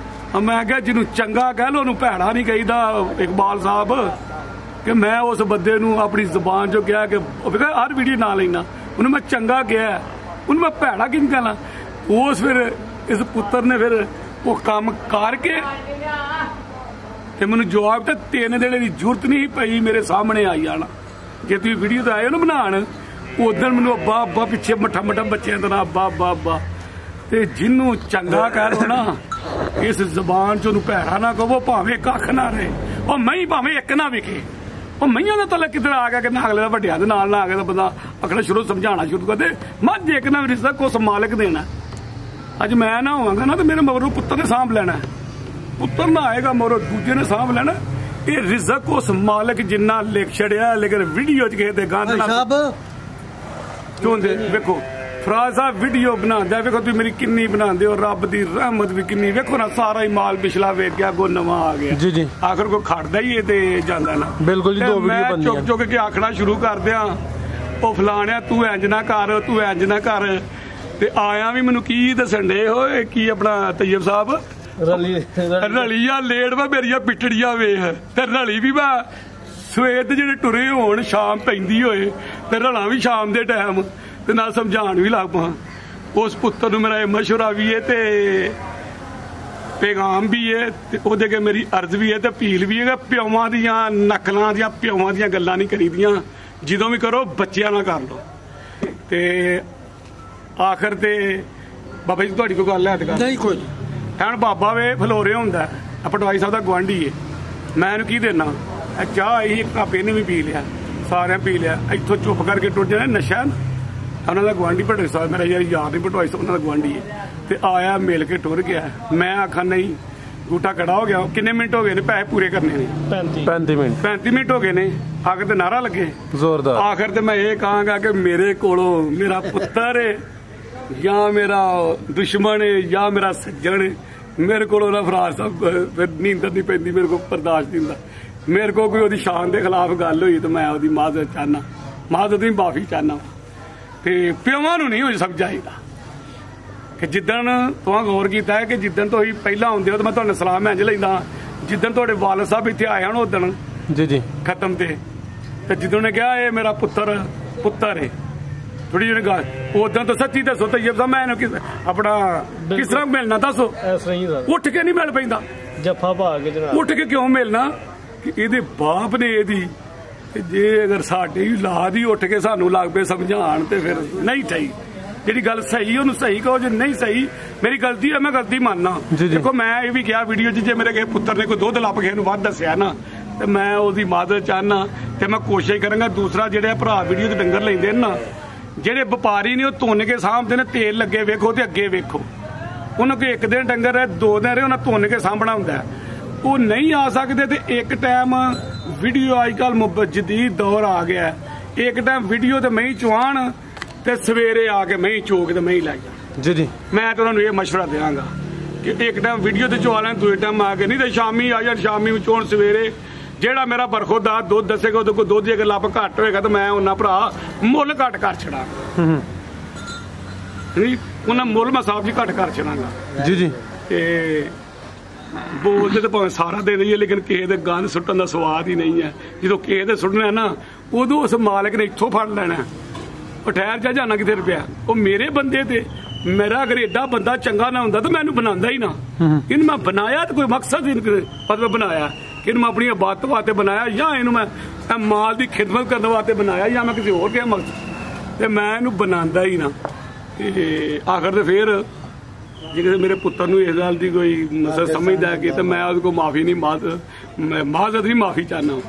ਮੈਂ ਕਿਹਾ ਜਿਹਨੂੰ ਚੰਗਾ ਕਹਿ ਲੋ ਉਹਨੂੰ ਭੈੜਾ ਨਹੀਂ ਕਹੀਦਾ ਇਕਬਾਲ ਸਾਹਿਬ ਕਿ ਮੈਂ ਉਸ ਬੰਦੇ ਨੂੰ ਆਪਣੀ ਜ਼ੁਬਾਨ ਚੋਂ ਕਿਹਾ ਕਿ ਹਰ ਵੀਡੀਓ ਨਾ ਲੈਣਾ ਉਹਨੂੰ ਮੈਂ ਚੰਗਾ ਕਿਹਾ ਉਹਨੂੰ ਮੈਂ ਭੈੜਾ ਕਿਉਂ ਕਹਿਣਾ ਉਸ ਫਿਰ ਇਸ ਪੁੱਤਰ ਨੇ ਫਿਰ ਉਹ ਕੰਮ ਕਰਕੇ ਤੇ ਮੈਨੂੰ ਜਵਾਬ ਤਾਂ 3 ਦਿਨ ਦੀ ਜ਼ਰੂਰਤ ਨਹੀਂ ਪਈ ਮੇਰੇ ਸਾਹਮਣੇ ਆਈ ਜਾਣਾ ਜੇ ਤੁਸੀਂ ਵੀਡੀਓ ਤਾਂ ਆਏ ਨਾ ਬਣਾਉਣ ਉਦੋਂ ਮੈਨੂੰ ਅੱਬਾ ਪਿੱਛੇ ਮੱਠਾ ਬੱਚਿਆਂ ਦਾ ਅੱਬਾ ਤੇ ਜਿਹਨੂੰ ਚੰਗਾ ਕਹਿ ਲੋ ਨਾ ਇਸ ਜ਼ਬਾਨ ਚ ਉਹਨੂੰ ਭੈੜਾ ਨਾ ਕਹੋ ਭਾਵੇਂ ਕੱਖ ਨਾ ਰਹੇ ਉਹ ਮੈਂ ਭਾਵੇਂ ਇੱਕ ਨਾ ਵਿਖੇ ਉਹ ਮਈਆਂ ਦਾ ਤਲਕ ਕਿੱਧਰ ਆ ਗਿਆ ਕਿ ਅਗਲੇ ਦਾ ਵੱਡਿਆਂ ਦੇ ਨਾਲ ਨਾ ਆ ਗਿਆ ਤਾਂ ਬੰਦਾ ਅਗਲਾ ਸਮਝਾਉਣਾ ਸ਼ੁਰੂ ਕਰਦੇ ਮੱਝ ਇੱਕ ਨਾ ਰਿਸ਼ਤਾ ਕੁਛ ਮਾਲਕ ਦੇਣਾ ਅੱਜ ਮੈਂ ਨਾ ਹੋਵਾਂਗਾ ਨਾ ਤੇ ਮੇਰੇ ਮਗਰੋਂ ਪੁੱਤਰ ਨੇ ਸਾਂਭ ਲੈਣਾ ਪੁੱਤਰ ਨਾ ਆਏਗਾ ਮਗਰੋਂ ਦੂਜੇ ਨੇ ਸਾਂਭ ਲੈਣਾ ਇਹ ਰਿਜ਼ਕ ਉਸ ਮਾਲਕ ਜਿੰਨਾ ਲਿਖ ਛੜਿਆ ਲੇਕਿਨ ਵੀਡੀਓ ਚ ਕਿਸੇ ਦੇ ਗੰਦ ਨਾ ਚੋਂਦੇ ਵੇਖੋ ਫਰਾਜ਼ ਸਾਹਿਬ ਵੀਡੀਓ ਬਣਾਉਂਦਾ ਵੇਖੋ ਤੁਸੀਂ ਮੇਰੀ ਕਿੰਨੀ ਬਣਾਉਂਦੇ ਹੋ ਰੱਬ ਦੀ ਰਹਿਮਤ ਵੀ ਕਿੰਨੀ ਵੇਖੋ ਨਾ ਸਾਰਾ ਹੀ ਮਾਲ ਪਿਛਲਾ ਵੇਚ ਗਿਆ ਕੋ ਨਵਾਂ ਆ ਗਿਆ ਜੀ ਜੀ ਆਖਰ ਕੋ ਖੜਦਾ ਹੀ ਇਹ ਤੇ ਜਾਂਦਾ ਨਾ ਬਿਲਕੁਲ ਜੀ 2 ਵੀਡੀਓ ਬਣਦੀਆਂ ਮੈਂ ਚੁੱਕ ਕੇ ਆਖਣਾ ਸ਼ੁਰੂ ਕਰ ਦਿਆਂ ਉਹ ਫਲਾਣਿਆ ਤੂੰ ਇੰਜ ਨਾ ਕਰ ਤੇ ਆਇਆ ਵੀ ਮੈਨੂੰ ਕੀ ਦੱਸਣ ਦੇ ਹੋਏ ਕੀ ਆਪਣਾ ਤੈਯਬ ਸਾਹਿਬ ਰਲੀਆਂ ਲੇੜ ਵਾ ਮੇਰੀਆਂ ਪਿੱਟੜੀਆਂ ਵੇਖ ਤੇ ਰਲੀ ਵੀ ਮੈਂ ਸਵੇਰ ਦੇ ਜਿਹੜੇ ਟੁਰੇ ਹੋਣ ਸ਼ਾਮ ਪੈਂਦੀ ਹੋਏ ਤੇ ਰਲਾ ਵੀ ਸ਼ਾਮ ਦੇ ਟਾਈਮ ਤੇ ਨਾਲ ਸਮਝਾਉਣ ਵੀ ਲੱਗ ਪਾ ਉਸ ਪੁੱਤਰ ਨੂੰ ਮੇਰਾ ਇਹ ਮਸ਼ਵਰਾ ਵੀ ਹੈ ਤੇ ਪੈਗਾਮ ਵੀ ਹੈ ਤੇ ਉਹਦੇ ਅੱਗੇ ਮੇਰੀ ਅਰਜ਼ ਵੀ ਹੈ ਤੇ ਅਪੀਲ ਵੀ ਹੈ। ਪਿਓਾਂ ਦੀਆਂ ਨਕਲਾਂ ਦੀਆਂ ਪਿਓਾਂ ਦੀਆਂ ਗੱਲਾਂ ਨਹੀਂ ਕਰੀਦੀਆਂ, ਜਦੋਂ ਵੀ ਕਰੋ ਬੱਚਿਆਂ ਨਾਲ ਕਰ ਲਓ। ਤੇ ਆਖਰ ਤੇ ਬਾਬਾ ਜੀ ਤੁਹਾਡੀ ਕੋਈ ਗੱਲ ਹੈ? ਨਹੀਂ ਕੋਈ ਹੁਣ ਬਾਬਾ ਵੇ ਫਲੋਰੇ ਹੁੰਦਾ, ਪਟਵਾਰੀ ਸਾਹਿਬ ਦਾ ਗੁਆਂਢੀ ਹੈ, ਮੈਂ ਇਹਨੂੰ ਕੀ ਦੇਣਾ? ਚਾਹ ਇਹ ਕਾਪੇ ਨੇ ਵੀ ਪੀ ਲਿਆ, ਸਾਰਿਆਂ ਪੀ ਲਿਆ, ਇੱਥੋਂ ਚੁੱਪ ਕਰਕੇ ਟੁੱਟ ਜਾਣਾ। ਨਸ਼ਾ ਉਹਨਾਂ ਦਾ ਗੁਆਂਢੀ ਪਟਵਾਰੀ ਸਾਹਿਬ, ਮੇਰਾ ਯਾਰ ਨਹੀਂ ਪਟਵਾਰੀ ਸਾਹਿਬ, ਉਹਨਾਂ ਦਾ ਗੁਆਂਢੀ ਹੈ। ਤੇ ਆਇਆ ਮਿਲ ਕੇ ਟੁਰ ਗਿਆ। ਮੈਂ ਆਖਾਂ ਨਹੀਂ, ਗੂਠਾ ਖੜਾ ਹੋ ਗਿਆ। ਕਿੰਨੇ ਮਿੰਟ ਹੋ ਗਏ ਨੇ? ਪੈਸੇ ਪੂਰੇ ਕਰਨੇ ਨੇ 35 ਮਿੰਟ ਹੋ ਗਏ ਨੇ। ਆਖਰ ਤੇ ਨਾਰਾ ਲੱਗੇ ਜ਼ੋਰਦਾਰ। ਆਖਰ ਤੇ ਮੈਂ ਇਹ ਕਹਾਂਗਾ ਕਿ ਮੇਰੇ ਕੋਲੋਂ ਮੇਰਾ ਪੁੱਤਰ ਹੈ ਜਾਂ ਮੇਰਾ ਦੁਸ਼ਮਣ ਹੈ ਜਾਂ ਮੇਰਾ ਸੱਜਣ ਹੈ, ਮੇਰੇ ਕੋਲੋਂ ਨਾ ਫਰਾਜ਼ ਸਾਹਿਬ ਫਿਰ ਨੀਂਦਰ ਨਹੀਂ ਪੈਂਦੀ, ਮੇਰੇ ਕੋਲ ਬਰਦਾਸ਼ਤ ਨਹੀਂ ਹੁੰਦਾ। ਮੇਰੇ ਕੋਲ ਕੋਈ ਉਹਦੀ ਸ਼ਾਨ ਦੇ ਖਿਲਾਫ ਗੱਲ ਹੋਈ ਤਾਂ ਮੈਂ ਉਹਦੀ ਮਾਜ਼ਰਤ ਚਾਹਨਾ, ਮਾਜ਼ਰਤ ਦੀ ਮਾਫੀ ਚਾਹਨਾ। ਤੇ ਪਿਓਾਂ ਨੂੰ ਨਹੀਂ ਹੋਈ ਸਭ ਚਾਹੀਦਾ ਕਿ ਜਿੱਦਣ ਤੁਹਾਂ ਗੌਰ ਕੀਤਾ ਹੈ ਕਿ ਜਿੱਦਣ ਤੁਸੀਂ ਪਹਿਲਾਂ ਆਉਂਦੇ ਹੋ ਤਾਂ ਮੈਂ ਤੁਹਾਨੂੰ ਸਲਾਮ ਇੰਝ ਲੈਂਦਾ, ਜਿੱਦਣ ਤੁਹਾਡੇ ਵਾਲਦ ਸਾਹਿਬ ਇੱਥੇ ਆਏ ਹਨ ਉਦਣ ਜੀ ਖਤਮ ਤੇ ਜਿੱਦਣ ਨੇ ਕਿਹਾ ਇਹ ਮੇਰਾ ਪੁੱਤਰ ਹੈ, ਥੋੜੀ ਜਿਹੀ ਗੱਲ ਉਦੋਂ ਤਾਂ ਸੱਚੀ ਦੱਸੋ ਤੈਯਬ ਸਾਹਿਬ, ਮੈਂ ਇਹਨੂੰ ਆਪਣਾ ਕਿਸ ਤਰ੍ਹਾਂ ਮਿਲਣਾ ਦੱਸੋ? ਉੱਠ ਕੇ ਨਹੀਂ ਮਿਲ ਪੈਂਦਾ, ਜੱਫਾ ਪਾ ਕੇ ਜਨਾਬ। ਉੱਠ ਕੇ ਕਿਉਂ ਮਿਲਣਾ? ਕਿ ਇਹਦੇ ਬਾਪ ਨੇ ਇਹਦੀ, ਜੇ ਅਗਰ ਸਾਡੀ ਔਲਾਦ ਹੀ ਉੱਠ ਕੇ ਸਾਨੂੰ ਲੱਗ ਪਏ ਸਮਝਾਉਣ ਤੇ ਫਿਰ ਨਹੀਂ ਚਾਹੀ। ਜਿਹੜੀ ਗੱਲ ਸਹੀ ਉਹਨੂੰ ਸਹੀ ਕਹੋ, ਜੇ ਨਹੀਂ ਸਹੀ ਮੇਰੀ ਗਲਤੀ ਹੈ ਮੈਂ ਗਲਤੀ ਮੰਨਣਾ। ਦੇਖੋ ਮੈਂ ਇਹ ਵੀ ਕਿਹਾ ਵੀਡੀਓ 'ਚ, ਜੇ ਮੇਰੇ ਕਿਸੇ ਪੁੱਤਰ ਨੇ ਕੋਈ ਦੁੱਧ ਲੱਭ ਕੇ ਇਹਨੂੰ ਵੱਧ ਦੱਸਿਆ ਨਾ ਤੇ ਮੈਂ ਉਹਦੀ ਮਦਦ ਚਾਹਨਾ ਤੇ ਮੈਂ ਕੋਸ਼ਿਸ਼ ਕਰਾਂਗਾ। ਦੂਸਰਾ ਜਿਹੜੇ ਭਰਾ ਵੀਡੀਓ 'ਚ ਡੰਗਰ ਲੈਂਦੇ ਨੇ ਨਾ, ਜਿਹੜੇ ਵਪਾਰੀ ਨੇ ਉਹ ਧੁੰਨ ਕੇ ਸਾਂਭਦੇ ਨੇ, ਤੇਲ ਲੱਗੇ ਵੇਖੋ ਤੇ ਅੱਗੇ ਵੇਖੋ। ਉਹਨਾਂ ਕੋਲ ਇੱਕ ਦਿਨ ਡੰਗਰ ਹੈ, 2 ਦਿਨ ਰਹੇ, ਉਹਨਾਂ ਧੁੰਨ ਕੇ ਸਾਂਭਣਾ ਹੁੰਦਾ। ਉਹ ਨਹੀਂ ਆ ਸਕਦੇ ਤੇ ਇੱਕ ਟਾਈਮ ਵੀਡੀਓ ਅੱਜ ਕੱਲ੍ਹ ਜਦੀਦ ਦੌਰ ਆ ਗਿਆ, ਇੱਕ ਟਾਈਮ ਵੀਡੀਓ ਤੇ ਮਹੀਂ ਚੁਆਣ ਤੇ ਸਵੇਰੇ ਆ ਕੇ ਮਹੀਂ ਚੋਕ ਤੇ ਮਹੀਂ ਲੈ ਜਾ। ਜੀ ਮੈਂ ਤਾਂ ਤੁਹਾਨੂੰ ਇਹ ਮਸ਼ਵਰਾ ਦਿਆਂਗਾ ਕਿ ਇੱਕ ਟਾਈਮ ਵੀਡੀਓ ਤੇ ਚੁਆ ਲੈਣ, ਦੂਜੇ ਟਾਈਮ ਆ ਕੇ ਨਹੀਂ ਤੇ ਸ਼ਾਮੀ ਆ ਜਾਣ, ਸ਼ਾਮੀ ਨੂੰ ਚੋਣ ਸਵੇਰੇ। ਜਿਹੜਾ ਮੇਰਾ ਬਰਖੁਰਦਾਰ ਦੁੱਧ ਦੱਸੇਗਾ ਉਹਦੇ ਕੋਲ ਦੁੱਧ ਜੇ ਲੱਭ ਘੱਟ ਹੋਏਗਾ ਤਾਂ ਮੈਂ ਉਹਨਾਂ ਭਰਾ ਮੁੱਲ ਘੱਟ ਕਰ ਛੜਾ, ਉਹਨਾਂ ਮੁੱਲ ਮੈਂ ਸਾਹਿਬ ਜੀ ਘੱਟ ਕਰ ਛੜਾਂਗਾ। ਜੀ ਤੇ ਬੋਲਦੇ ਤਾਂ ਭਾਵੇਂ ਸਾਰਾ ਦੇ ਦਈਏ, ਲੇਕਿਨ ਕਿਸੇ ਦੇ ਗੰਦ ਸੁੱਟਣ ਦਾ ਸਵਾਦ ਹੀ ਨਹੀਂ ਹੈ। ਜਦੋਂ ਕਿਸੇ ਦੇ ਸੁੱਟਣਾ ਨਾ ਉਦੋਂ ਉਸ ਮਾਲਕ ਨੇ ਇੱਥੋਂ ਫੜ ਲੈਣਾ, ਉਹ ਠਹਿਰ ਜਾ ਜਾਣਾ ਕਿਤੇ ਰੁਪਿਆ। ਉਹ ਮੇਰੇ ਬੰਦੇ ਤੇ ਮੇਰਾ ਅਗਰ ਏਡਾ ਬੰਦਾ ਚੰਗਾ ਨਾ ਹੁੰਦਾ ਤਾਂ ਮੈਨੂੰ ਬਣਾਉਂਦਾ ਹੀ ਨਾ। ਇਹਨੂੰ ਮੈਂ ਬਣਾਇਆ ਤਾਂ ਕੋਈ ਮਕਸਦ ਹੀ ਮਤਲਬ ਬਣਾਇਆ ਕਿ ਇਹਨੂੰ ਮੈਂ ਆਪਣੀ ਇਬਾਦਤ ਵਾਸਤੇ ਬਣਾਇਆ, ਜਾਂ ਇਹਨੂੰ ਮੈਂ ਮਾਲ ਦੀ ਖਿਦਮਤ ਕਰਨ ਵਾਸਤੇ ਬਣਾਇਆ, ਜਾਂ ਮੈਂ ਕਿਸੇ ਹੋਰ ਕਿਹਾ ਮਕਸਦ, ਤੇ ਮੈਂ ਇਹਨੂੰ ਬਣਾਉਂਦਾ ਹੀ ਨਾ। ਤੇ ਆਖਰ ਤੇ ਫਿਰ ਜੇ ਕਿਸੇ ਮੇਰੇ ਪੁੱਤਰ ਨੂੰ ਇਸ ਗੱਲ ਦੀ ਕੋਈ ਸਮਝਦਾ ਕਿ ਤੇ ਮੈਂ ਉਹਦੇ ਕੋਲ ਮਾਫੀ ਨਹੀਂ ਮਾਜ਼ਰਤ ਨਹੀਂ ਮਾਫੀ ਚਾਹਨਾ।